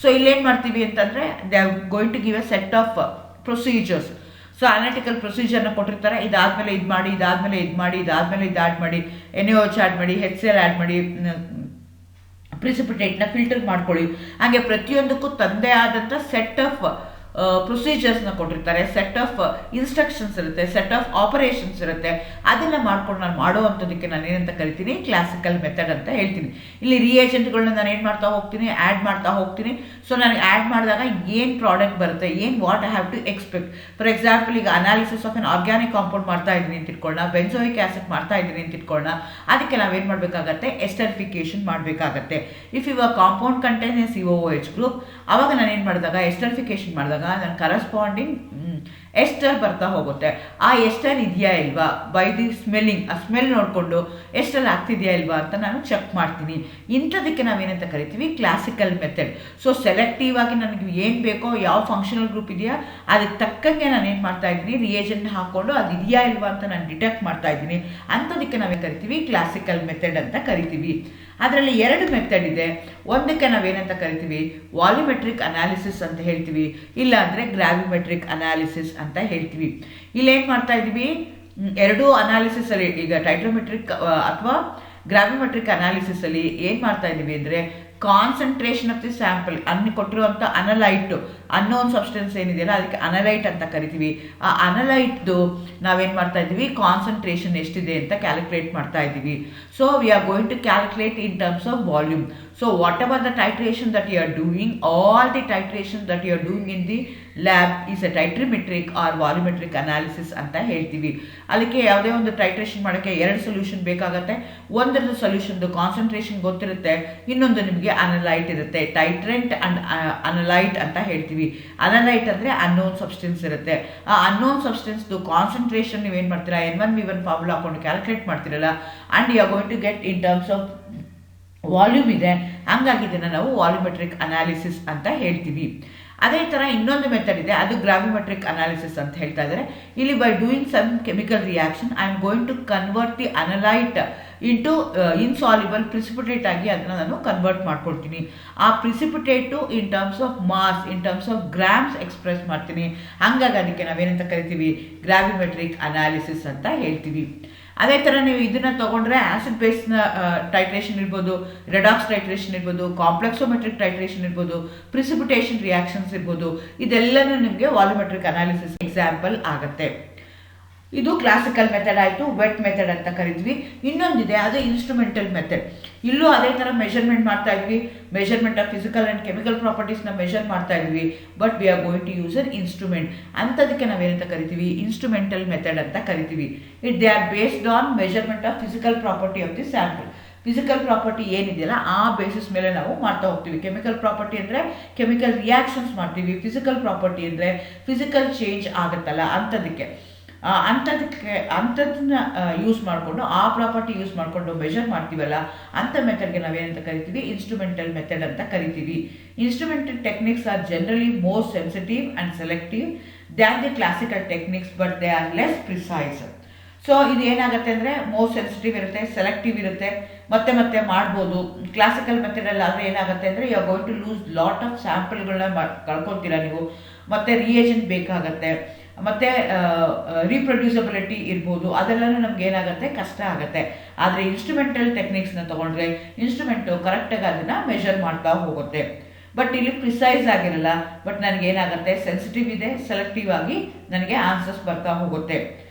ಸೊ ಇಲ್ಲೇನು ಮಾಡ್ತೀವಿ ಅಂತಂದರೆ they are going to give a set of procedures. So analytical ಪ್ರೊಸೀಜರ್ನ ಕೊಟ್ಟಿರ್ತಾರೆ, ಇದಾದಮೇಲೆ ಇದು ಮಾಡಿ, ಇದಾದಮೇಲೆ ಇದು ಮಾಡಿ, ಇದಾದಮೇಲೆ ಇದು ಆ್ಯಡ್ ಮಾಡಿ, NaOH ಆ್ಯಡ್ ಮಾಡಿ, HCl ಆ್ಯಡ್ ಮಾಡಿ, ಪ್ರಿಸಿಪಿಟೇಟ್ನ ಫಿಲ್ಟರ್ ಮಾಡ್ಕೊಳ್ಳಿ. ಹಾಗೆ ಪ್ರತಿಯೊಂದಕ್ಕೂ ತಂದೆ ಆದಂಥ ಸೆಟ್ ಆಫ್ ಪ್ರೊಸೀಜರ್ಸ್ನ ಕೊಟ್ಟಿರ್ತಾರೆ, ಸೆಟ್ ಆಫ್ ಇನ್ಸ್ಟ್ರಕ್ಷನ್ಸ್ ಇರುತ್ತೆ, ಸೆಟ್ ಆಫ್ ಆಪರೇಷನ್ಸ್ ಇರುತ್ತೆ. ಅದನ್ನು ಮಾಡ್ಕೊಂಡು ನಾನು ಮಾಡುವಂಥದ್ದಕ್ಕೆ ನಾನು ಏನಂತ ಕರಿತೀನಿ, ಕ್ಲಾಸಿಕಲ್ ಮೆಥಡ್ ಅಂತ ಹೇಳ್ತೀನಿ. ಇಲ್ಲಿ ರಿಯೇಜೆಂಟ್ಗಳನ್ನ ನಾನು ಏನು ಮಾಡ್ತಾ ಹೋಗ್ತೀನಿ, ಆ್ಯಡ್ ಮಾಡ್ತಾ ಹೋಗ್ತೀನಿ. ಸೊ ನನಗೆ ಆ್ಯಡ್ ಮಾಡಿದಾಗ ಏನು ಪ್ರಾಡಕ್ಟ್ ಬರುತ್ತೆ, ಏನು what I have to expect. For example, ಈಗ analysis of an organic compound ಮಾಡ್ತಾ ಇದ್ದೀನಿ ಅಂತ ಇಟ್ಕೊಳ್ಳೋಣ, ಬೆನ್ಸೋಯಿಕ್ ಆಸಿಡ್ ಮಾಡ್ತಾ ಇದ್ದೀನಿ ಅಂತ ಇಟ್ಕೊಳ್ಳೋಣ. ಅದಕ್ಕೆ ನಾವೇನು ಮಾಡಬೇಕಾಗತ್ತೆ, ಎಸ್ಟರಿಫಿಕೇಶನ್ ಮಾಡಬೇಕಾಗತ್ತೆ. If your compound contains A COOH group, ಆವಾಗ ನಾನು ಏನು ಮಾಡಿದಾಗ ಎಸ್ಟರಿಫಿಕೇಶನ್ ಮಾಡಿದಾಗ ನನ್ನ ಕರೆಸ್ಪಾಂಡಿಂಗ್ ಎಸ್ಟರ್ ಬರ್ತಾ ಹೋಗುತ್ತೆ. ಆ ಎಸ್ಟರ್ ಇದೆಯಾ ಇಲ್ವಾ, ಬೈ ದಿ ಸ್ಮೆಲ್ಲಿಂಗ್, ಆ ಸ್ಮೆಲ್ ನೋಡಿಕೊಂಡು ಎಸ್ಟರ್ ಆಗ್ತಿದೆಯಾ ಇಲ್ವಾ ಅಂತ ನಾನು ಚೆಕ್ ಮಾಡ್ತೀನಿ. ಇಂಥದಕ್ಕೆ ನಾವೇನಂತ ಕರಿತೀವಿ, ಕ್ಲಾಸಿಕಲ್ ಮೆಥಡ್. ಸೊ ಸೆಲೆಕ್ಟಿವ್ ಆಗಿ ನನಗೆ ಏನು ಬೇಕೋ, ಯಾವ ಫಂಕ್ಷನಲ್ ಗ್ರೂಪ್ ಇದೆಯಾ ಅದಕ್ಕೆ ತಕ್ಕಂಗೆ ನಾನು ಏನು ಮಾಡ್ತಾ ಇದ್ದೀನಿ, ರಿಯೇಜೆಂಟ್ ಹಾಕ್ಕೊಂಡು ಅದು ಇದೆಯಾ ಇಲ್ವಾ ಅಂತ ನಾನು ಡಿಟೆಕ್ಟ್ ಮಾಡ್ತಾ ಇದ್ದೀನಿ. ಅಂಥದಕ್ಕೆ ನಾವೇನು ಕರಿತೀವಿ, ಕ್ಲಾಸಿಕಲ್ ಮೆಥಡ್ ಅಂತ ಕರಿತೀವಿ. ಅದರಲ್ಲಿ 2 ಮೆಥಡ್ ಇದೆ. ಒಂದಕ್ಕೆ ನಾವೇನಂತ ಕರಿತೀವಿ, ವಾಲ್ಯೂಮೆಟ್ರಿಕ್ ಅನಾಲಿಸಿಸ್ ಅಂತ ಹೇಳ್ತೀವಿ, ಇಲ್ಲ ಅಂದರೆ ಗ್ರಾವಿಮೆಟ್ರಿಕ್ ಅನಾಲಿಸಿಸ್ ಅಂತ ಹೇಳ್ತೀವಿ. ಇಲ್ಲೇನು ಮಾಡ್ತಾ ಇದ್ದೀವಿ, 2 ಅನಾಲಿಸಿಸಲ್ಲಿ, ಈಗ ಟೈಟ್ರೋಮೆಟ್ರಿಕ್ ಅಥವಾ ಗ್ರಾವಿಮೆಟ್ರಿಕ್ ಅನಾಲಿಸಿಸಲ್ಲಿ ಏನು ಮಾಡ್ತಾ ಇದ್ದೀವಿ ಅಂದರೆ, ಕಾನ್ಸಂಟ್ರೇಷನ್ ಆಫ್ ದಿ ಸ್ಯಾಂಪಲ್, ಕೊಟ್ಟಿರುವಂಥ ಅನಲೈಟು, ಅನ್ನೋನ್ ಸಬ್ಸ್ಟೆನ್ಸ್ ಏನಿದೆಯಲ್ಲ ಅದಕ್ಕೆ ಅನಲೈಟ್ ಅಂತ ಕರಿತೀವಿ. ಆ ಅನಲೈಟ್ದು ನಾವೇನು ಮಾಡ್ತಾ ಇದ್ದೀವಿ, ಕಾನ್ಸಂಟ್ರೇಷನ್ ಎಷ್ಟಿದೆ ಅಂತ ಕ್ಯಾಲ್ಕುಲೇಟ್ ಮಾಡ್ತಾ ಇದ್ದೀವಿ. So we are going to calculate in terms of volume. So whatever the titration that you are doing, all the titration that you are doing in the lab is a titrimetric or volumetric analysis ಅಂತ ಹೇಳ್ತೀವಿ. ಅದಕ್ಕೆ ಯಾವುದೇ ಒಂದು titration ಮಾಡೋಕ್ಕೆ 2 solution ಬೇಕಾಗುತ್ತೆ. ಒಂದರದ್ದು ಸೊಲ್ಯೂಷನ್ದು concentration ಗೊತ್ತಿರುತ್ತೆ, ಇನ್ನೊಂದು ನಿಮಗೆ ಅನಲೈಟ್ ಇರುತ್ತೆ. ಟೈಟ್ರೆಂಟ್ ಅಂಡ್ ಅನಲೈಟ್ ಅಂತ ಹೇಳ್ತೀವಿ. ಅನಲೈಟ್ ಅಂದರೆ ಅನ್ನೋನ್ ಸಬ್ಸ್ಟೆನ್ಸ್ ಇರುತ್ತೆ. ಆ ಅನ್ನೋನ್ ಸಬ್ಸ್ಟೆನ್ಸ್ದು ಕಾನ್ಸಂಟ್ರೇಷನ್ ನೀವೇನು ಮಾಡ್ತೀರಾ, N1V1 ಫಾರ್ಮುಲಾ ಹಾಕೊಂಡು ಕ್ಯಾಲ್ಕುಲೇಟ್ ಮಾಡ್ತೀರಲ್ಲ, and you are going to get in terms of volume ಇದೆ. ಹಂಗಾಗಿ ಇದನ್ನು ನಾವು ವಾಲ್ಯೂಮೆಟ್ರಿಕ್ ಅನಾಲಿಸಿಸ್ ಅಂತ ಹೇಳ್ತೀವಿ. ಅದೇ ಥರ ಇನ್ನೊಂದು ಮೆಥಡ್ ಇದೆ, ಅದು ಗ್ರಾವಿಮೆಟ್ರಿಕ್ ಅನಾಲಿಸಿಸ್ ಅಂತ ಹೇಳ್ತಾ ಇದ್ದಾರೆ. ಇಲ್ಲಿ by doing some chemical reaction I am going to convert the analyte into insoluble precipitate ಆಗಿ ಅದನ್ನು ನಾನು ಕನ್ವರ್ಟ್ ಮಾಡ್ಕೊಳ್ತೀನಿ. ಆ precipitate in terms of mass, in terms of grams express ಮಾಡ್ತೀನಿ. ಹಂಗಾಗಿ ಅದಕ್ಕೆ ನಾವೇನಂತ ಕರಿತೀವಿ, ಗ್ರಾವಿಮೆಟ್ರಿಕ್ ಅನಾಲಿಸಿಸ್ ಅಂತ ಹೇಳ್ತೀವಿ. ಅದೇ ಥರ ನೀವು ಇದನ್ನು ತೊಗೊಂಡ್ರೆ ಆ್ಯಸಿಡ್ ಬೇಸ್ನ ಟೈಟ್ರೇಷನ್ ಇರ್ಬೋದು, ರೆಡಾಕ್ಸ್ ಟೈಟ್ರೇಷನ್ ಇರ್ಬೋದು, ಕಾಂಪ್ಲೆಕ್ಸೋಮೆಟ್ರಿಕ್ ಟೈಟ್ರೇಷನ್ ಇರ್ಬೋದು, ಪ್ರಿಸಿಪಿಟೇಷನ್ ರಿಯಾಕ್ಷನ್ಸ್ ಇರ್ಬೋದು, ಇದೆಲ್ಲನೂ ನಿಮಗೆ ವಾಲ್ಯೂಮೆಟ್ರಿಕ್ ಅನಾಲಿಸಿಸ್ ಎಕ್ಸಾಂಪಲ್ ಆಗುತ್ತೆ. ಇದು ಕ್ಲಾಸಿಕಲ್ ಮೆಥಡ್ ಆಯಿತು, ವೆಟ್ ಮೆಥಡ್ ಅಂತ ಕರಿದ್ವಿ. ಇನ್ನೊಂದಿದೆ, ಅದು ಇನ್ಸ್ಟ್ರೂಮೆಂಟಲ್ ಮೆಥಡ್. ಇಲ್ಲೂ ಅದೇ ಥರ ಮೆಷರ್ಮೆಂಟ್ ಮಾಡ್ತಾ ಇದ್ವಿ, measurement of physical and chemical ಪ್ರಾಪರ್ಟೀಸ್ನ ಮೆಷರ್ ಮಾಡ್ತಾ ಇದ್ವಿ. But we are going to use an instrument. ಅಂಥದಕ್ಕೆ ನಾವೇನಂತ ಕರಿತೀವಿ, ಇನ್ಸ್ಟ್ರೂಮೆಂಟಲ್ ಮೆಥಡ್ ಅಂತ ಕರಿತೀವಿ. They are based on measurement of physical property of the sample. Physical property ಏನಿದೆಯಲ್ಲ ಆ ಬೇಸಿಸ್ ಮೇಲೆ ನಾವು ಮಾಡ್ತಾ ಹೋಗ್ತೀವಿ. ಕೆಮಿಕಲ್ ಪ್ರಾಪರ್ಟಿ ಅಂದರೆ ಕೆಮಿಕಲ್ ರಿಯಾಕ್ಷನ್ಸ್ ಮಾಡ್ತೀವಿ, ಫಿಸಿಕಲ್ ಪ್ರಾಪರ್ಟಿ ಅಂದರೆ ಫಿಸಿಕಲ್ ಚೇಂಜ್ ಆಗುತ್ತಲ್ಲ ಅಂಥದಕ್ಕೆ ಅಂಥದನ್ನ ಯೂಸ್ ಮಾಡಿಕೊಂಡು, ಆ ಪ್ರಾಪರ್ಟಿ ಯೂಸ್ ಮಾಡಿಕೊಂಡು ಮೆಷರ್ ಮಾಡ್ತೀವಲ್ಲ ಅಂಥ ಮೆಥಡ್ಗೆ ನಾವೇನಂತ ಕರಿತೀವಿ, ಇನ್ಸ್ಟ್ರೂಮೆಂಟಲ್ ಮೆಥಡ್ ಅಂತ ಕರಿತೀವಿ. Instrumental techniques are generally more sensitive and selective than the classical techniques, but they are less precise. So ಇದು ಏನಾಗುತ್ತೆ ಅಂದರೆ ಮೋರ್ ಸೆನ್ಸಿಟಿವ್ ಇರುತ್ತೆ, ಸೆಲೆಕ್ಟಿವ್ ಇರುತ್ತೆ, ಮತ್ತೆ ಮಾಡ್ಬೋದು. ಕ್ಲಾಸಿಕಲ್ ಮೆಥಡಲ್ಲಿ ಆದರೆ ಏನಾಗುತ್ತೆ ಅಂದರೆ you are going to lose lot of ಸ್ಯಾಂಪಲ್ಗಳನ್ನ ಕಳ್ಕೊತೀರಾ ನೀವು, ಮತ್ತು ರಿಯೇಜೆಂಟ್ ಬೇಕಾಗತ್ತೆ, ಮತ್ತು ರೀಪ್ರೊಡ್ಯೂಸಬಿಲಿಟಿ ಇರ್ಬೋದು, ಅದೆಲ್ಲನೂ ನಮ್ಗೆ ಏನಾಗುತ್ತೆ, ಕಷ್ಟ ಆಗುತ್ತೆ. ಆದರೆ ಇನ್ಸ್ಟ್ರೂಮೆಂಟಲ್ ಟೆಕ್ನಿಕ್ಸ್ನ ತೊಗೊಂಡ್ರೆ ಇನ್ಸ್ಟ್ರೂಮೆಂಟು ಕರೆಕ್ಟಾಗಿ ಅದನ್ನು ಮೆಷರ್ ಮಾಡ್ತಾ ಹೋಗುತ್ತೆ. ಬಟ್ ಇಲ್ಲಿ ಪ್ರಿಸೈಸ್ ಆಗಿರಲ್ಲ, ಬಟ್ ನನಗೇನಾಗುತ್ತೆ, ಸೆನ್ಸಿಟಿವ್ ಇದೆ, ಸೆಲೆಕ್ಟಿವ್ ಆಗಿ ನನಗೆ ಆನ್ಸರ್ಸ್ ಬರ್ತಾ ಹೋಗುತ್ತೆ.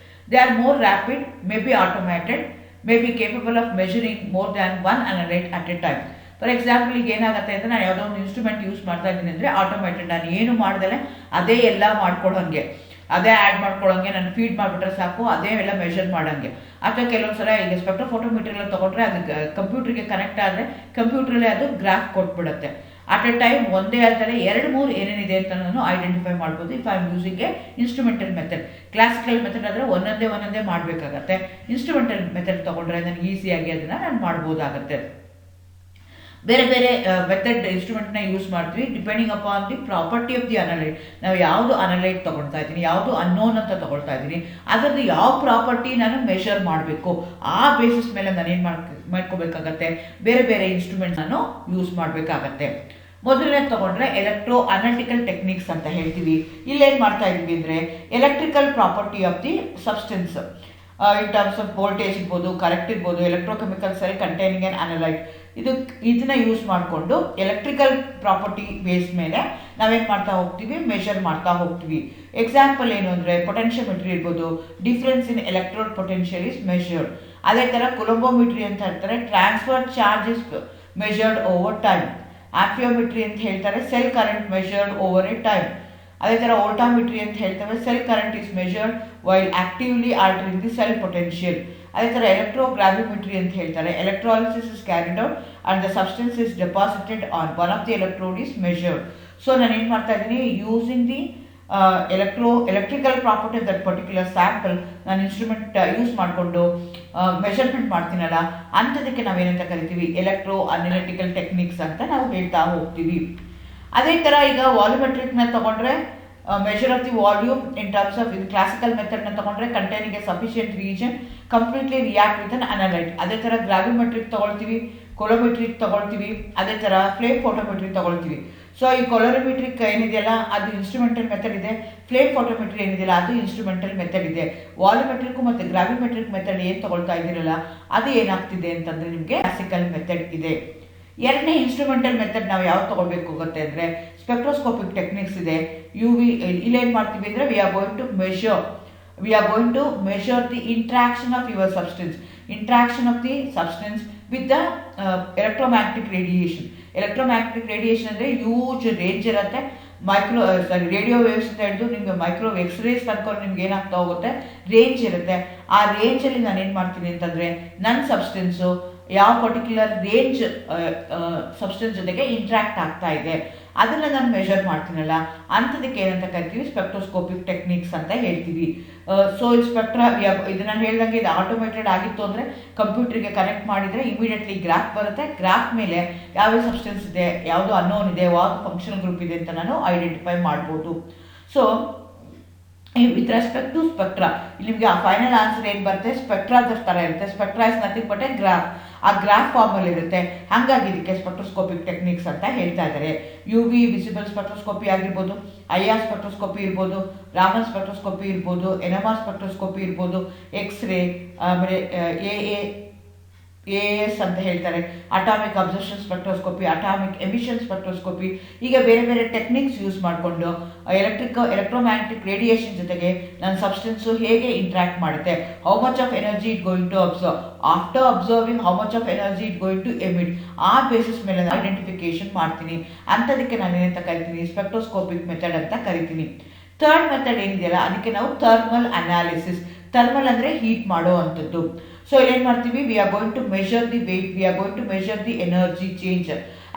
They are more rapid, may be automated, may be capable of measuring more than one analyte at a time. For example ಈಗ ಏನಾಗುತ್ತೆ ಅಂದರೆ ನಾನು ಯಾವುದೋ ಒಂದು ಇನ್ಸ್ಟ್ರೂಮೆಂಟ್ ಯೂಸ್ ಮಾಡ್ತಾ ಇದ್ದೀನಿ ಅಂದರೆ ಆಟೋಮ್ಯಾಟೆಡ್, ನಾನು ಏನು ಮಾಡ್ದೇ ಅದೇ ಎಲ್ಲ ಮಾಡ್ಕೊಳೋಂಗೆ, ಅದೇ ಆ್ಯಡ್ ಮಾಡ್ಕೊಳ್ಳೋಂಗೆ, ನಾನು ಫೀಡ್ ಮಾಡಿಬಿಟ್ರೆ ಸಾಕು, ಅದೇ ಎಲ್ಲ ಮೆಷರ್ ಮಾಡೋಂಗೆ. ಅಥವಾ ಕೆಲವೊಂದು ಸಲ ಈಗ ಸ್ಪೆಕ್ಟ್ರೋಫೋಟೋಮೀಟರ್ ತೊಗೊಂಡ್ರೆ ಅದು ಕಂಪ್ಯೂಟ್ರಿಗೆ ಕನೆಕ್ಟ್ ಆದರೆ ಕಂಪ್ಯೂಟ್ರಲ್ಲೇ ಅದು ಗ್ರಾಫ್ ಕೊಟ್ಬಿಡುತ್ತೆ. ಅಟ್ ಎ ಟೈಮ್ ಒಂದೇ ಆದಮೇಲೆ 2-3 ಏನೇನಿದೆ ಅಂತ ನಾನು ಐಡೆಂಟಿಫೈ ಮಾಡ್ಬೋದು if I am using A instrumental method. Classical method ಆದರೆ ಒಂದೊಂದೇ ಮಾಡಬೇಕಾಗತ್ತೆ. ಇನ್ಸ್ಟ್ರೂಮೆಂಟಲ್ ಮೆಥಡ್ ತೊಗೊಂಡ್ರೆ ನನಗೆ ಈಸಿಯಾಗಿ ಅದನ್ನು ನಾನು ಮಾಡ್ಬೋದಾಗತ್ತೆ. ಬೇರೆ ಬೇರೆ ಮೆಥಡ್ ಇನ್ಸ್ಟ್ರೂಮೆಂಟ್ನ ಯೂಸ್ ಮಾಡ್ತೀವಿ depending upon the property of the analyte. ನಾವು ಯಾವುದು ಅನಲೈಟ್ ತೊಗೊಳ್ತಾ ಇದ್ದೀನಿ, ಯಾವುದು ಅನ್ನೋನ್ ಅಂತ ತೊಗೊಳ್ತಾ ಇದ್ದೀನಿ, ಅದರದ್ದು ಯಾವ ಪ್ರಾಪರ್ಟಿ ನಾನು ಮೆಷರ್ ಮಾಡಬೇಕು, ಆ ಬೇಸಿಸ್ ಮೇಲೆ ನಾನೇನು ಮಾಡ್ಕೋಬೇಕಾಗತ್ತೆ, ಬೇರೆ ಬೇರೆ ಇನ್ಸ್ಟ್ರೂಮೆಂಟ್ ನಾನು ಯೂಸ್ ಮಾಡಬೇಕಾಗತ್ತೆ. ಮೊದಲನೇ ತೊಗೊಂಡ್ರೆ ಎಲೆಕ್ಟ್ರೋ ಅನಾಲಿಟಿಕಲ್ ಟೆಕ್ನಿಕ್ಸ್ ಅಂತ ಹೇಳ್ತೀವಿ. ಇಲ್ಲೇನು ಮಾಡ್ತಾ ಇದ್ದೀವಿ ಅಂದರೆ electrical property of the substance in terms of voltage ಇರ್ಬೋದು, ಕರೆಕ್ಟ್ ಇರ್ಬೋದು, ಎಲೆಕ್ಟ್ರೋಕೆಮಿಕಲ್ ಸೆಲ್ ಕಂಟೈನಿಂಗ್ ಆನ್ ಅನಲೈಟ್, ಇದನ್ನ ಯೂಸ್ ಮಾಡಿಕೊಂಡು ಎಲೆಕ್ಟ್ರಿಕಲ್ ಪ್ರಾಪರ್ಟಿ ಬೇಸ್ ಮೇಲೆ ನಾವೇನು ಮಾಡ್ತಾ ಹೋಗ್ತೀವಿ, ಮೆಷರ್ ಮಾಡ್ತಾ ಹೋಗ್ತೀವಿ. ಎಕ್ಸಾಂಪಲ್ ಏನು ಅಂದರೆ ಪೊಟೆನ್ಷಿಯೋಮೆಟ್ರಿ ಇರ್ಬೋದು, difference in electrode potential is measured. ಅದೇ ಥರ ಕುಲಂಬೋಮೆಟ್ರಿ ಅಂತ ಹೇಳ್ತಾರೆ, transfer charge is measured over time. Amperometry ಅಂತ ಹೇಳ್ತಾರೆ, cell current measured over a time. ಅದೇ ಥರ ವೋಲ್ಟಾಮೆಟ್ರಿ ಅಂತ ಹೇಳ್ತೇವೆ, cell current is measured while actively altering the cell potential. ಅದೇ ಥರ ಎಲೆಕ್ಟ್ರೋಗ್ರಾವಿಮೆಟ್ರಿ ಅಂತ ಹೇಳ್ತಾರೆ, electrolysis is carried out and the substance is deposited on one of the electrode is measured. So ನಾನು ಏನು ಮಾಡ್ತಾ ಇದ್ದೀನಿ, using the electrical property of that particular sample ನಾನು instrument use ಮಾಡಿಕೊಂಡು ಮೆಷರ್ಮೆಂಟ್ ಮಾಡ್ತೀನಲ್ಲ ಅಂಥದಕ್ಕೆ ನಾವೇನಂತ ಕರಿತೀವಿ, ಎಲೆಕ್ಟ್ರೋ ಅನಾಲಿಟಿಕಲ್ ಟೆಕ್ನಿಕ್ಸ್ ಅಂತ ನಾವು ಹೇಳ್ತಾ ಹೋಗ್ತೀವಿ. ಅದೇ ಥರ ಈಗ ವಾಲ್ಯೂಮೆಟ್ರಿಕ್ನ ತೊಗೊಂಡ್ರೆ measure of the volume in terms of in classical method na ತಗೊಂಡ್ರೆ containing a sufficient region completely react with an analyte. ಅದೇ ಥರ gravimetric ತಗೊಳ್ತೀವಿ, colorimetric ತಗೊಳ್ತೀವಿ, ಅದೇ ಥರ flame photometry ತಗೊಳ್ತೀವಿ. ಸೊ ಈ colorimetric ಏನಿದೆಯಲ್ಲ ಅದು ಇನ್ಸ್ಟ್ರೂಮೆಂಟಲ್ ಮೆಥಡ್ ಇದೆ, ಫ್ಲೇಮ್ ಫೋಟೋಮೆಟ್ರಿ ಏನಿದೆಯಲ್ಲ ಅದು ಇನ್ಸ್ಟ್ರೂಮೆಂಟಲ್ ಮೆಥಡ್ ಇದೆ. ವಾಲ್ಯೂಮೆಟ್ರಿಕ್ ಮತ್ತು ಗ್ರಾವಿಮೆಟ್ರಿಕ್ ಮೆಥಡ್ ಏನು ತಗೊಳ್ತಾ ಇದ್ದೀರಲ್ಲ ಅದು ಏನಾಗ್ತಿದೆ ಅಂತಂದರೆ ನಿಮಗೆ ಕ್ಲಾಸಿಕಲ್ ಮೆಥಡ್ ಇದೆ. ಎರಡನೇ ಇನ್ಸ್ಟ್ರೂಮೆಂಟಲ್ ಮೆಥಡ್ ನಾವು ಯಾವ್ದು ತೊಗೊಳ್ಬೇಕು ಗೊತ್ತೆ ಅಂದರೆ ಸ್ಪೆಕ್ಟ್ರೋಸ್ಕೋಪಿಕ್ ಟೆಕ್ನಿಕ್ಸ್ ಇದೆ. ಇಲ್ಲೇನು ಮಾಡ್ತೀವಿ ಅಂದರೆ we are going to measure the interaction of your substance with the electromagnetic radiation. Electromagnetic radiation ಅಂದರೆ ಯೂಜ್ ರೇಂಜ್ ಇರುತ್ತೆ. ರೇಡಿಯೋ ವೇವ್ಸ್ ಅಂತ ಹಿಡಿದು ನಿಮಗೆ ಮೈಕ್ರೋ ಎಕ್ಸ್ರೇಸ್ ತನಕ ನಿಮ್ಗೆ ಏನಾಗ್ತಾ ಹೋಗುತ್ತೆ, ರೇಂಜ್ ಇರುತ್ತೆ. ಆ ರೇಂಜಲ್ಲಿ ನಾನು ಏನು ಮಾಡ್ತೀನಿ ಅಂತಂದರೆ ನನ್ನ ಸಬ್ಸ್ಟೆನ್ಸು ಯಾವ ಪರ್ಟಿಕ್ಯುಲರ್ ರೇಂಜ್ ಸಬ್ಸ್ಟೆನ್ಸ್ ಜೊತೆಗೆ ಇಂಟ್ರಾಕ್ಟ್ ಆಗ್ತಾ ಇದೆ ಅದನ್ನು ನಾನು ಮೆಷರ್ ಮಾಡ್ತೀನಲ್ಲ ಅಂಥದಕ್ಕೆ ಏನಂತ ಕರಿತೀವಿ ಸ್ಪೆಕ್ಟ್ರೋಸ್ಕೋಪಿಕ್ ಟೆಕ್ನಿಕ್ಸ್ ಅಂತ ಹೇಳ್ತೀವಿ. ಸೊ ಈ ಸ್ಪೆಕ್ಟ್ರಾ ಇದು ನಾನು ಹೇಳ್ದಂಗೆ ಇದು ಆಟೋಮೇಟೆಡ್ ಆಗಿತ್ತು ಅಂದರೆ ಕಂಪ್ಯೂಟರ್ಗೆ ಕನೆಕ್ಟ್ ಮಾಡಿದರೆ ಇಮಿಡಿಯೇಟ್ಲಿ ಗ್ರಾಫ್ ಬರುತ್ತೆ. ಗ್ರಾಫ್ ಮೇಲೆ ಯಾವ ಸಬ್ಸ್ಟೆನ್ಸ್ ಇದೆ, ಯಾವುದು ಅನ್ನೋನ್ ಇದೆ, ಯಾವುದು ಫಂಕ್ಷನಲ್ ಗ್ರೂಪ್ ಇದೆ ಅಂತ ನಾನು ಐಡೆಂಟಿಫೈ ಮಾಡ್ಬೋದು. So with respect to spectra ನಿಮಗೆ ಆ ಫೈನಲ್ ಆನ್ಸರ್ ಏನು ಬರುತ್ತೆ, ಸ್ಪೆಕ್ಟ್ರಾದ ಥರ ಇರುತ್ತೆ. Spectra is nothing but a graph, ಆ ಗ್ರಾಫ್ ಫಾರ್ಮಲ್ಲಿ ಇರುತ್ತೆ. ಹಾಗಾಗಿ ಇದಕ್ಕೆ ಸ್ಪೆಕ್ಟ್ರೋಸ್ಕೋಪಿಕ್ ಟೆಕ್ನಿಕ್ಸ್ ಅಂತ ಹೇಳ್ತಾ ಇದ್ದಾರೆ. UV ವಿಸಿಬಲ್ ಸ್ಪೆಕ್ಟ್ರೋಸ್ಕೋಪಿ ಆಗಿರ್ಬೋದು, IR ಸ್ಪೆಕ್ಟ್ರೋಸ್ಕೋಪಿ ಇರ್ಬೋದು, ರಾಮನ್ ಸ್ಪೆಕ್ಟ್ರೋಸ್ಕೋಪಿ ಇರ್ಬೋದು, NMR ಸ್ಪೆಕ್ಟ್ರೋಸ್ಕೋಪಿ ಇರ್ಬೋದು, ಎಕ್ಸ್ರೇ, ಆಮೇಲೆ AAS ಅಂತ ಹೇಳ್ತಾರೆ, atomic absorption spectroscopy, atomic emission spectroscopy, ಈಗ ಬೇರೆ ಬೇರೆ ಟೆಕ್ನಿಕ್ಸ್ ಯೂಸ್ ಮಾಡಿಕೊಂಡು ಎಲೆಕ್ಟ್ರೋಮ್ಯಾಗ್ನೆಟಿಕ್ ರೇಡಿಯೇಷನ್ ಜೊತೆಗೆ ನನ್ನ ಸಬ್ಸ್ಟೆನ್ಸು ಹೇಗೆ ಇಂಟ್ರಾಕ್ಟ್ ಮಾಡುತ್ತೆ, how much of energy it going to absorb, after absorbing how much of energy it going to emit, ಆ ಬೇಸಿಸ್ ಮೇಲೆ ಐಡೆಂಟಿಫಿಕೇಶನ್ ಮಾಡ್ತೀನಿ. ಅಂಥದಕ್ಕೆ ನಾನು ಏನಂತ ಕರಿತೀನಿ, ಸ್ಪೆಕ್ಟ್ರೋಸ್ಕೋಪಿಕ್ ಮೆಥಡ್ ಅಂತ ಕರಿತೀನಿ. ಥರ್ಡ್ ಮೆಥಡ್ ಏನಿದೆಯಲ್ಲ ಅದಕ್ಕೆ ನಾವು ಥರ್ಮಲ್ ಅನಾಲಿಸಿಸ್. ಥರ್ಮಲ್ ಅಂದರೆ ಹೀಟ್ ಮಾಡೋ ಅಂಥದ್ದು. ಸೊ ಏನು ಮಾಡ್ತೀವಿ, we are going to measure the weight, we are going to measure the energy change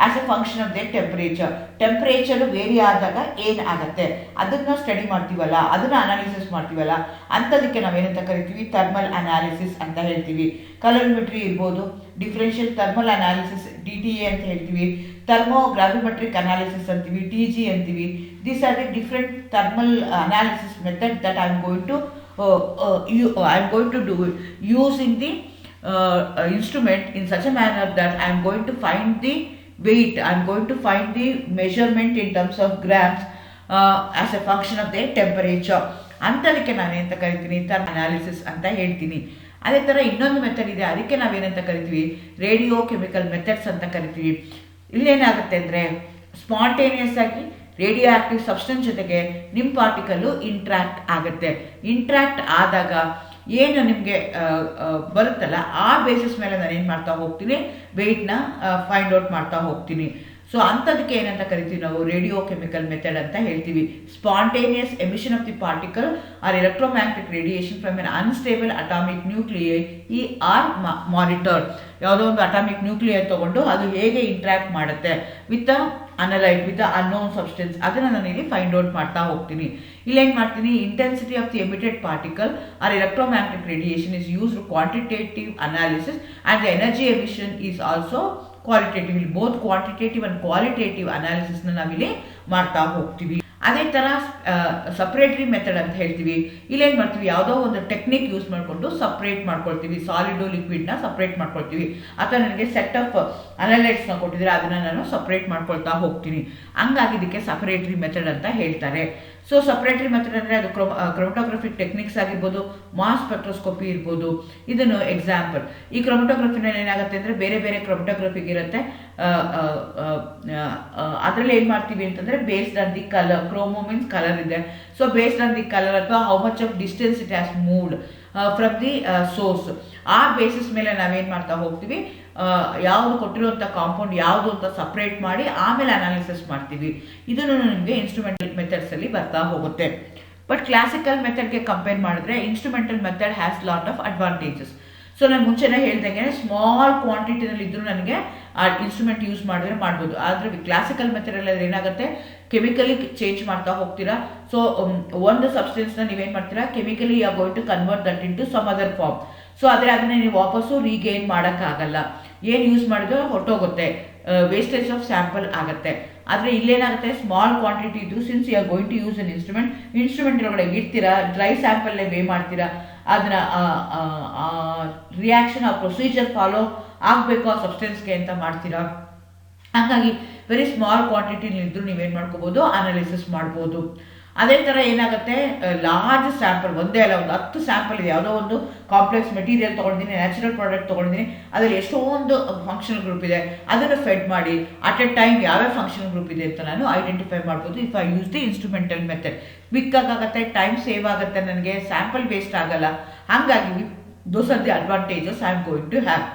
as a function of the temperature. Temperature vary ಆದಾಗ ಏನಾಗುತ್ತೆ ಅದನ್ನು ಸ್ಟಡಿ ಮಾಡ್ತೀವಲ್ಲ, ಅದನ್ನು ಅನಾಲಿಸಿಸ್ ಮಾಡ್ತೀವಲ್ಲ, ಅಂಥದಕ್ಕೆ ನಾವೇನಂತ ಕರಿತೀವಿ, ಥರ್ಮಲ್ ಅನಾಲಿಸಿಸ್ ಅಂತ ಹೇಳ್ತೀವಿ. ಕಲರಿಮೆಟ್ರಿ ಇರ್ಬೋದು, ಡಿಫ್ರೆನ್ಷಿಯಲ್ ಥರ್ಮಲ್ ಅನಾಲಿಸಿಸ್ DTA ಅಂತ ಹೇಳ್ತೀವಿ, ಥರ್ಮೋಗ್ರಾವಿಮೆಟ್ರಿಕ್ ಅನಾಲಿಸಿಸ್ ಅಂತೀವಿ, TG ಅಂತೀವಿ. These are the different thermal analysis method that I am going to do it using the instrument in such a manner that I am going to find the weight, I am going to find the measurement in terms of grams as a function of the temperature. ಅಂಥದಕ್ಕೆ ನಾನೇಂತ ಕರಿತೀನಿ, thermal analysis ಅಂತ ಹೇಳ್ತೀನಿ. ಅದೇ ಥರ ಇನ್ನೊಂದು method ಇದೆ, ಅದಕ್ಕೆ ನಾವೇನಂತ ಕರಿತೀವಿ, ರೇಡಿಯೋ ಕೆಮಿಕಲ್ ಮೆಥಡ್ಸ್ ಅಂತ ಕರಿತೀವಿ. ಇಲ್ಲೇನಾಗುತ್ತೆ ಅಂದರೆ ಸ್ಪಾಂಟೇನಿಯಸ್ ಆಗಿ ರೇಡಿಯೋ ಆಕ್ಟಿವ್ ಸಬ್ಸ್ಟೆನ್ಸ್ ಜೊತೆಗೆ ನಿಮ್ಮ ಪಾರ್ಟಿಕಲ್ಲು ಇಂಟ್ರಾಕ್ಟ್ ಆಗುತ್ತೆ. ಇಂಟ್ರಾಕ್ಟ್ ಆದಾಗ ಏನು ನಿಮಗೆ ಬರುತ್ತಲ್ಲ ಆ ಬೇಸಿಸ್ ಮೇಲೆ ನಾನು ಏನು ಮಾಡ್ತಾ ಹೋಗ್ತೀನಿ, ವೆಯ್ಟ್ನ ಫೈಂಡ್ ಔಟ್ ಮಾಡ್ತಾ ಹೋಗ್ತೀನಿ. ಸೊ ಅಂಥದಕ್ಕೆ ಏನಂತ ಕರಿತೀವಿ ನಾವು, ರೇಡಿಯೋ ಕೆಮಿಕಲ್ ಮೆಥಡ್ ಅಂತ ಹೇಳ್ತೀವಿ. Spontaneous emission of the particle or electromagnetic radiation from an unstable atomic nuclei are monitored. ಯಾವುದೋ ಒಂದು ಅಟಾಮಿಕ್ ನ್ಯೂಕ್ಲಿಯೈ ತೊಗೊಂಡು ಅದು ಹೇಗೆ ಇಂಟ್ರಾಕ್ಟ್ ಮಾಡುತ್ತೆ with analyte, with unknown substance, ಅದನ್ನು ನಾನು ಇಲ್ಲಿ ಫೈಂಡ್ ಔಟ್ ಮಾಡ್ತಾ ಹೋಗ್ತೀನಿ. ಇಲ್ಲೇನು ಮಾಡ್ತೀನಿ, intensity of the emitted particle or electromagnetic radiation is used quantitative analysis and the energy emission is also qualitative. ಇಲ್ಲಿ ಬೋತ್ ಕ್ವಾಂಟಿಟೇಟಿವ್ ಆ್ಯಂಡ್ ಕ್ವಾಲಿಟೇಟಿವ್ ಅನಾಲಿಸಿಸ್ನ ನಾವಿಲ್ಲಿ ಮಾಡ್ತಾ ಹೋಗ್ತೀವಿ. ಅದೇ ಥರ ಸಪ್ರೇಟ್ರಿ ಮೆಥಡ್ ಅಂತ ಹೇಳ್ತೀವಿ. ಇಲ್ಲೇನು ಮಾಡ್ತೀವಿ, ಯಾವುದೋ ಒಂದು ಟೆಕ್ನಿಕ್ ಯೂಸ್ ಮಾಡಿಕೊಂಡು ಸಪ್ರೇಟ್ ಮಾಡ್ಕೊಳ್ತೀವಿ, ಸಾಲಿಡು ಲಿಕ್ವಿಡ್ನ ಸಪ್ರೇಟ್ ಮಾಡ್ಕೊಳ್ತೀವಿ. ಅಥವಾ ನನಗೆ ಸೆಟ್ ಆಫ್ ಅನಲೈಟ್ಸ್ನ ಕೊಟ್ಟಿದ್ರೆ ಅದನ್ನು ನಾನು ಸಪ್ರೇಟ್ ಮಾಡ್ಕೊಳ್ತಾ ಹೋಗ್ತೀನಿ. ಹಂಗಾಗಿ ಇದಕ್ಕೆ ಸಪ್ರೇಟ್ರಿ ಮೆಥಡ್ ಅಂತ ಹೇಳ್ತಾರೆ. ಸೊ ಸಪ್ರೇಟ್ರಿ ಮೆಥಡ್ ಅಂದರೆ ಅದು ಕ್ರೊಮಟೋಗ್ರಫಿಕ್ ಟೆಕ್ನಿಕ್ಸ್ ಆಗಿರ್ಬೋದು, ಮಾಸ್ ಸ್ಪೆಕ್ಟ್ರೋಸ್ಕೋಪಿ ಇರ್ಬೋದು. ಇದನ್ನು ಎಕ್ಸಾಂಪಲ್, ಈ ಕ್ರೊಮಟೋಗ್ರಫಿನಲ್ಲಿ ಏನಾಗುತ್ತೆ ಅಂದರೆ ಬೇರೆ ಬೇರೆ ಕ್ರೊಮಟೋಗ್ರಫಿಕ್ ಇರುತ್ತೆ. ಅದರಲ್ಲಿ ಏನು ಮಾಡ್ತೀವಿ ಅಂತಂದರೆ based on the colour, chromo means colour ಇದೆ. So based on the colour ಅಥವಾ how much of distance it has moved from the source, ಆ ಬೇಸಿಸ್ ಮೇಲೆ ನಾವೇನು ಮಾಡ್ತಾ ಹೋಗ್ತೀವಿ, ಯಾವುದು ಕೊಟ್ಟಿರುವಂಥ ಕಾಂಪೌಂಡ್ ಯಾವುದು ಅಂತ ಸಪ್ರೇಟ್ ಮಾಡಿ ಆಮೇಲೆ ಅನಾಲಿಸಿಸ್ ಮಾಡ್ತೀವಿ. ಇದನ್ನು ನಿಮಗೆ ಇನ್ಸ್ಟ್ರೂಮೆಂಟಲ್ ಮೆಥಡ್ಸಲ್ಲಿ ಬರ್ತಾ ಹೋಗುತ್ತೆ. ಬಟ್ ಕ್ಲಾಸಿಕಲ್ ಮೆಥಡ್ಗೆ ಕಂಪೇರ್ ಮಾಡಿದ್ರೆ instrumental method has lot of advantages. So ನಾನು ಮುಂಚೆನೇ ಹೇಳ್ದಂಗೆ ಸ್ಮಾಲ್ ಕ್ವಾಂಟಿಟಿನಲ್ಲಿ ಇದ್ದರೂ ನನಗೆ ಆ ಇನ್ಸ್ಟ್ರೂಮೆಂಟ್ ಯೂಸ್ ಮಾಡಿದ್ರೆ ಮಾಡ್ಬೋದು. ಆದರೆ ಕ್ಲಾಸಿಕಲ್ ಮೆಥಡಲ್ಲಿ ಏನಾಗುತ್ತೆ, ಕೆಮಿಕಲಿ ಚೇಂಜ್ ಮಾಡ್ತಾ ಹೋಗ್ತೀರಾ. ಸೊ ಒಂದು ಸಬ್ಸ್ಟೆನ್ಸ್ನ ನೀವೇನು ಮಾಡ್ತೀರಾ, chemically you are going to convert that into some other form. So ಆದರೆ ಅದನ್ನು ನೀವು ವಾಪಸ್ಸು ರೀಗೇನ್ ಮಾಡೋಕ್ಕಾಗಲ್ಲ. ಏನು ಯೂಸ್ ಮಾಡಿದ್ರೂ ಹೊರಟೋಗುತ್ತೆ, ವೇಸ್ಟೇಜ್ ಆಫ್ ಸ್ಯಾಂಪಲ್ ಆಗುತ್ತೆ. ಆದರೆ ಇಲ್ಲೇನಾಗುತ್ತೆ, ಸ್ಮಾಲ್ ಕ್ವಾಂಟಿಟಿ ಇದ್ದು since you are going to use an instrument ಒಳಗಡೆ ಇಡ್ತೀರಾ, ಡ್ರೈ ಸ್ಯಾಂಪಲ್ನೇ ವೇ ಮಾಡ್ತೀರಾ, ಅದನ್ನು ರಿಯಾಕ್ಷನ್ ಆ ಪ್ರೊಸೀಜರ್ ಫಾಲೋ ಆಗಬೇಕು ಆ ಸಬ್ಸ್ಟೆನ್ಸ್ಗೆ ಅಂತ ಮಾಡ್ತೀರಾ. ಹಾಗಾಗಿ ವೆರಿ ಸ್ಮಾಲ್ ಕ್ವಾಂಟಿಟಿಲಿದ್ದರೂ ನೀವೇನು ಮಾಡ್ಕೋಬೋದು, ಅನಾಲಿಸಿಸ್ ಮಾಡ್ಬೋದು. ಅದೇ ಥರ ಏನಾಗುತ್ತೆ, ಲಾರ್ಜ್ ಸ್ಯಾಂಪಲ್, ಒಂದೇ ಅಲ್ಲ ಒಂದು 10 ಸ್ಯಾಂಪಲ್ ಇದೆ, ಯಾವುದೋ ಒಂದು ಕಾಂಪ್ಲೆಕ್ಸ್ ಮೆಟೀರಿಯಲ್ ತೊಗೊಂಡಿದ್ದೀನಿ, ನ್ಯಾಚುರಲ್ ಪ್ರಾಡಕ್ಟ್ ತೊಗೊಂಡಿದ್ದೀನಿ, ಅದರಲ್ಲಿ ಎಷ್ಟೊಂದು ಫಂಕ್ಷನಲ್ ಗ್ರೂಪ್ ಇದೆ, ಅದನ್ನು ಫೆಡ್ ಮಾಡಿ ಅಟ್ ಎ ಟೈಮ್ ಯಾವ್ಯಾವ ಫಂಕ್ಷನಲ್ ಗ್ರೂಪ್ ಇದೆ ಅಂತ ನಾನು ಐಡೆಂಟಿಫೈ ಮಾಡ್ಬೋದು if I use the instrumental method. ಕ್ವಿಕ್ಕಾಗುತ್ತೆ, ಟೈಮ್ ಸೇವ್ ಆಗುತ್ತೆ, ನನಗೆ ಸ್ಯಾಂಪಲ್ ವೇಸ್ಟ್ ಆಗಲ್ಲ. ಹಾಗಾಗಿ those are the advantages I am going to have.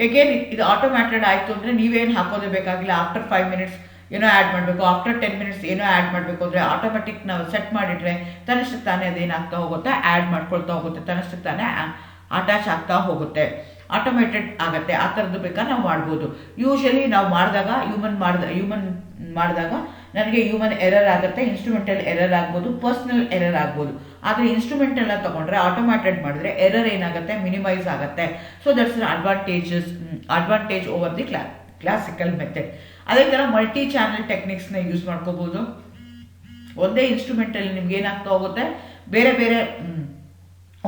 Again ಇದು ಆಟೋಮ್ಯಾಟೆಡ್ ಆಯಿತು ಅಂದರೆ ನೀವೇನು ಹಾಕೋದೇ ಬೇಕಾಗಿಲ್ಲ. ಆಫ್ಟರ್ 5 minutes ಏನೋ ಆ್ಯಡ್ ಮಾಡಬೇಕು, ಆಫ್ಟರ್ 10 minutes ಏನೋ ಆ್ಯಡ್ ಮಾಡಬೇಕು ಅಂದರೆ ಆಟೋಮೆಟಿಕ್ ನಾವು ಸೆಟ್ ಮಾಡಿಟ್ರೆ ತನ್ನಷ್ಟಕ್ಕೆ ತಾನೇ ಅದೇನಾಗ್ತಾ ಹೋಗುತ್ತೆ, ಆ್ಯಡ್ ಮಾಡ್ಕೊಳ್ತಾ ಹೋಗುತ್ತೆ, ತನ್ನಷ್ಟಕ್ಕೆ ತಾನೇ ಅಟ್ಯಾಚ್ ಆಗ್ತಾ ಹೋಗುತ್ತೆ. ಆಟೋಮೇಟೆಡ್ ಆಗುತ್ತೆ. ಆ ಥರದ್ದು ಬೇಕಾದ್ರೆ ನಾವು ಮಾಡ್ಬೋದು. ಯೂಶಲಿ ನಾವು ಹ್ಯೂಮನ್ ಮಾಡಿದಾಗ ನನಗೆ ಹ್ಯೂಮನ್ ಎರರ್ ಆಗುತ್ತೆ, ಇನ್ಸ್ಟ್ರೂಮೆಂಟಲ್ ಎರರ್ ಆಗ್ಬೋದು, ಪರ್ಸ್ನಲ್ ಎರರ್ ಆಗ್ಬೋದು. ಆದರೆ ಇನ್ಸ್ಟ್ರೂಮೆಂಟೆಲ್ಲ ತೊಗೊಂಡ್ರೆ ಆಟೋಮ್ಯಾಟೆಡ್ ಮಾಡಿದ್ರೆ ಎರರ್ ಏನಾಗುತ್ತೆ, ಮಿನಿಮೈಸ್ ಆಗುತ್ತೆ. So that's advantage over the classical method. ಅದೇ ಥರ ಮಲ್ಟಿ ಚಾನಲ್ ಟೆಕ್ನಿಕ್ಸ್ನ ಯೂಸ್ ಮಾಡ್ಕೋಬೋದು. ಒಂದೇ ಇನ್ಸ್ಟ್ರೂಮೆಂಟಲ್ಲಿ ನಿಮ್ಗೆ ಏನಾಗ್ತಾ ಹೋಗುತ್ತೆ, ಬೇರೆ ಬೇರೆ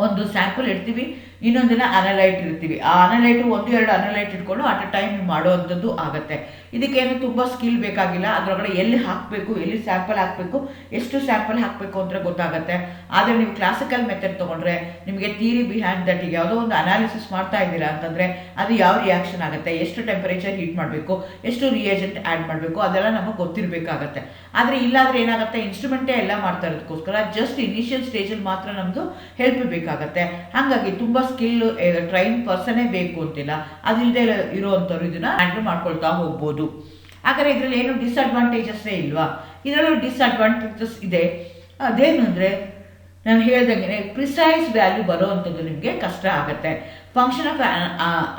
ಒಂದು ಸ್ಯಾಂಪಲ್ ಇಡ್ತೀವಿ, ಇನ್ನೊಂದಿನ ಅನಲೈಟ್ ಇರ್ತೀವಿ. ಆ ಅನಲೈಟ್ 1-2 ಅನಲೈಟ್ ಇಟ್ಕೊಂಡು ಅಟ್ ಅ ಟೈಮ್ ಮಾಡುವಂಥದ್ದು ಆಗುತ್ತೆ. ಇದಕ್ಕೇನು ತುಂಬ ಸ್ಕಿಲ್ ಬೇಕಾಗಿಲ್ಲ. ಅದರೊಳಗಡೆ ಎಲ್ಲಿ ಹಾಕಬೇಕು, ಎಲ್ಲಿ ಸ್ಯಾಂಪಲ್ ಹಾಕಬೇಕು, ಎಷ್ಟು ಸ್ಯಾಂಪಲ್ ಹಾಕಬೇಕು ಅಂತ ಗೊತ್ತಾಗುತ್ತೆ. ಆದರೆ ನೀವು ಕ್ಲಾಸಿಕಲ್ ಮೆಥಡ್ ತೊಗೊಂಡ್ರೆ ನಿಮಗೆ ಥಿಯರಿ ಬಿಹೈಂಡ್ ದಟ್, ಈಗ ಯಾವುದೋ ಒಂದು ಅನಾಲಿಸಿಸ್ ಮಾಡ್ತಾ ಇದ್ದೀರಾ ಅಂತಂದರೆ ಅದು ಯಾವ ರಿಯಾಕ್ಷನ್ ಆಗುತ್ತೆ, ಎಷ್ಟು ಟೆಂಪರೇಚರ್ ಹೀಟ್ ಮಾಡಬೇಕು, ಎಷ್ಟು ರಿಯೇಜೆಂಟ್ ಆ್ಯಡ್ ಮಾಡಬೇಕು, ಅದೆಲ್ಲ ನಮಗೆ ಗೊತ್ತಿರಬೇಕಾಗತ್ತೆ. ಆದರೆ ಇಲ್ಲಾದರೆ ಏನಾಗುತ್ತೆ, ಇನ್ಸ್ಟ್ರೂಮೆಂಟೇ ಎಲ್ಲ ಮಾಡ್ತಾ ಇರೋದಕ್ಕೋಸ್ಕರ ಜಸ್ಟ್ ಇನಿಷಿಯಲ್ ಸ್ಟೇಜಲ್ಲಿ ಮಾತ್ರ ನಮ್ಮದು ಹೆಲ್ಪ್ ಬೇಕಾಗತ್ತೆ. ಹಾಗಾಗಿ ತುಂಬ ಸ್ಕಿಲ್ ಟ್ರೈನ್ ಪರ್ಸನೇ ಬೇಕು ಅಂತಿಲ್ಲ. ಅದಿಲ್ಲದೆ ಇರೋವಂಥವ್ರು ಇದನ್ನು ಹ್ಯಾಂಡಲ್ ಮಾಡ್ಕೊಳ್ತಾ ಹೋಗ್ಬೋದು. ಹಾಗಾದರೆ ಇದರಲ್ಲಿ ಏನು ಡಿಸ್ಅಡ್ವಾಂಟೇಜಸ್ಸೇ ಇಲ್ವಾ? ಇದರಲ್ಲೂ ಡಿಸ್ಅಡ್ವಾಂಟೇಜಸ್ ಇದೆ. ಅದೇನು ಅಂದರೆ, ನಾನು ಹೇಳ್ದಂಗೆ ಪ್ರಿಸೈಸ್ ವ್ಯಾಲ್ಯೂ ಬರೋವಂಥದ್ದು ನಿಮಗೆ ಕಷ್ಟ ಆಗುತ್ತೆ. Function of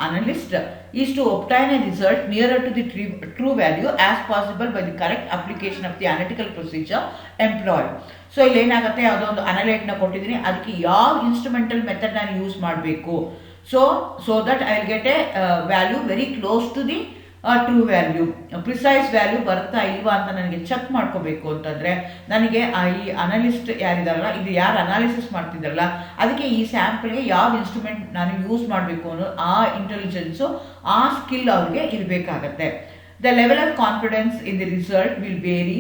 analyst is to obtain a result nearer to the true value as possible by the correct application of the analytical procedure employed. So ಇಲ್ಲಿ ಏನಾಗುತ್ತೆ, ಯಾವುದೋ ಒಂದು ಅನಲೈಟ್ನ ಕೊಟ್ಟಿದ್ದೀನಿ, ಅದಕ್ಕೆ ಯಾವ ಇನ್ಸ್ಟ್ರೂಮೆಂಟಲ್ ಮೆಥಡ್ ನಾನು ಯೂಸ್ ಮಾಡಬೇಕು, so that I will get a value very close to the true value. Precise value ಬರುತ್ತಾ ಇಲ್ವಾ ಅಂತ ನನಗೆ ಚೆಕ್ ಮಾಡ್ಕೋಬೇಕು ಅಂತಂದರೆ, ನನಗೆ ಈ ಅನಲಿಸ್ಟ್ ಯಾರಿದಾರಲ್ಲ, ಇದು ಯಾರು ಅನಾಲಿಸಿಸ್ ಮಾಡ್ತಿದ್ದಾರಲ್ಲ, ಅದಕ್ಕೆ ಈ ಸ್ಯಾಂಪಲ್ಗೆ ಯಾವ ಇನ್ಸ್ಟ್ರೂಮೆಂಟ್ ನಾನು ಯೂಸ್ ಮಾಡಬೇಕು ಅನ್ನೋ ಆ ಇಂಟೆಲಿಜೆನ್ಸು, ಆ ಸ್ಕಿಲ್ ಅವ್ರಿಗೆ ಇರಬೇಕಾಗತ್ತೆ. The level of confidence in the result will vary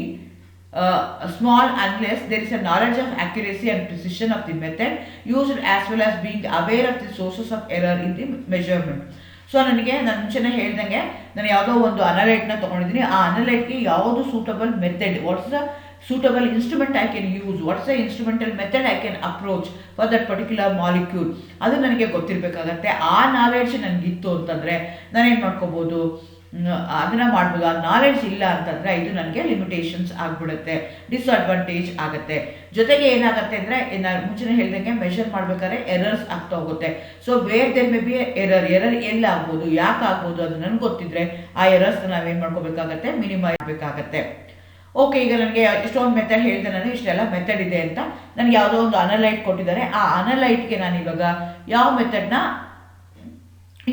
small unless there is a knowledge of accuracy and precision of the method used, as well as being aware of the sources of error in the measurement. So ನಾನು ಮುಂಚೆನೇ ಹೇಳ್ದಂಗೆ, ನಾನು ಯಾವುದೋ ಒಂದು ಅನಲೈಟ್ನ ತೊಗೊಂಡಿದ್ದೀನಿ, ಆ ಅನಲೈಟ್ಗೆ ಯಾವುದು suitable method, what's the suitable instrument I can use, what's the instrumental method I can approach for that particular molecule, ಅದು ನನಗೆ ಗೊತ್ತಿರಬೇಕಾಗತ್ತೆ. ಆ ನಾಲೆಡ್ಜ್ ನನಗಿತ್ತು ಅಂತಂದರೆ ನಾನೇನು ಮಾಡ್ಕೋಬೋದು, ಅದನ್ನು ಮಾಡ್ಬೋದು. ಆ ನಾಲೆಡ್ಜ್ ಇಲ್ಲ ಅಂತಂದರೆ ಇದು ನನಗೆ ಲಿಮಿಟೇಷನ್ಸ್ ಆಗಿಬಿಡುತ್ತೆ, ಡಿಸ್ಅಡ್ವಾಂಟೇಜ್ ಆಗುತ್ತೆ. ಜೊತೆಗೆ ಏನಾಗುತ್ತೆ ಅಂದರೆ, ನಾನು ಮುಂಚೆನೇ ಹೇಳ್ದಂಗೆ ಮೆಷರ್ ಮಾಡಬೇಕಾದ್ರೆ ಎರರ್ಸ್ ಆಗ್ತಾ ಹೋಗುತ್ತೆ. So where there may be error ಎಲ್ಲಿ ಆಗ್ಬೋದು, ಯಾಕೆ ಆಗ್ಬೋದು ಅದು ನನಗೆ ಗೊತ್ತಿದ್ರೆ ಆ ಎರರ್ಸ್ನ ನಾವೇನು ಮಾಡ್ಕೋಬೇಕಾಗತ್ತೆ, ಮಿನಿಮೈಸ್ ಮಾಡಬೇಕಾಗತ್ತೆ. ಓಕೆ, ಈಗ ನನಗೆ ಇಷ್ಟೊಂದು ಮೆಥಡ್ ಹೇಳಿದೆ, ನಾನು ಇಷ್ಟೆಲ್ಲ ಮೆಥಡ್ ಇದೆ ಅಂತ. ನನಗೆ ಯಾವುದೋ ಒಂದು ಅನಲೈಟ್ ಕೊಟ್ಟಿದ್ದಾರೆ, ಆ ಅನಲೈಟ್ಗೆ ನಾನು ಇವಾಗ ಯಾವ ಮೆಥಡ್ನ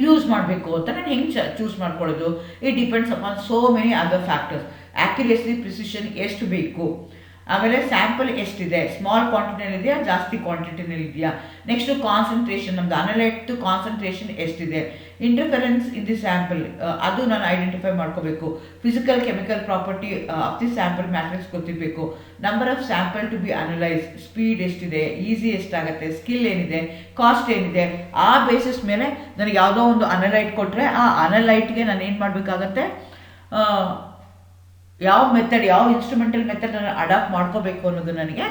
ಯೂಸ್ ಮಾಡಬೇಕು ಅಂತ ನಾನು ಹೆಂಗೆ ಚೂಸ್ ಮಾಡ್ಕೊಳ್ಳೋದು? It depends upon so many other factors. Accuracy, precision ಎಷ್ಟು ಬೇಕು, ಆಮೇಲೆ ಸ್ಯಾಂಪಲ್ ಎಷ್ಟಿದೆ, ಸ್ಮಾಲ್ ಕ್ವಾಂಟಿಟಿನಲ್ಲಿ ಇದೆಯಾ, ಜಾಸ್ತಿ ಕ್ವಾಂಟಿಟಿನಲ್ಲಿ ಇದೆಯಾ, ನೆಕ್ಸ್ಟು ಕಾನ್ಸಂಟ್ರೇಷನ್, ನಮ್ಮದು ಅನಲೈಟ್ದು ಕಾನ್ಸಂಟ್ರೇಷನ್ ಎಷ್ಟಿದೆ, ಇಂಟರ್ಫರೆನ್ಸ್ ಇನ್ ದಿ ಸ್ಯಾಂಪಲ್ ಅದು ನಾನು ಐಡೆಂಟಿಫೈ ಮಾಡ್ಕೋಬೇಕು, physical chemical property of the sample matrix ಗೊತ್ತಿರಬೇಕು, number of sample to be analyse, speed ಎಷ್ಟಿದೆ, ಈಸಿ ಎಷ್ಟಾಗುತ್ತೆ, ಸ್ಕಿಲ್ ಏನಿದೆ, ಕಾಸ್ಟ್ ಏನಿದೆ. ಆ ಬೇಸಿಸ್ ಮೇಲೆ ನನಗೆ ಯಾವುದೋ ಒಂದು ಅನಲೈಟ್ ಕೊಟ್ಟರೆ ಆ ಅನಲೈಟ್ಗೆ ನಾನು ಏನು ಮಾಡಬೇಕಾಗತ್ತೆ, ಯಾವ ಮೆಥಡ್, ಯಾವ ಇನ್ಸ್ಟ್ರೂಮೆಂಟಲ್ ಮೆಥಡ್ ನಾನು ಅಡಾಪ್ಟ್ ಮಾಡ್ಕೋಬೇಕು ಅನ್ನೋದು ನನಗೆ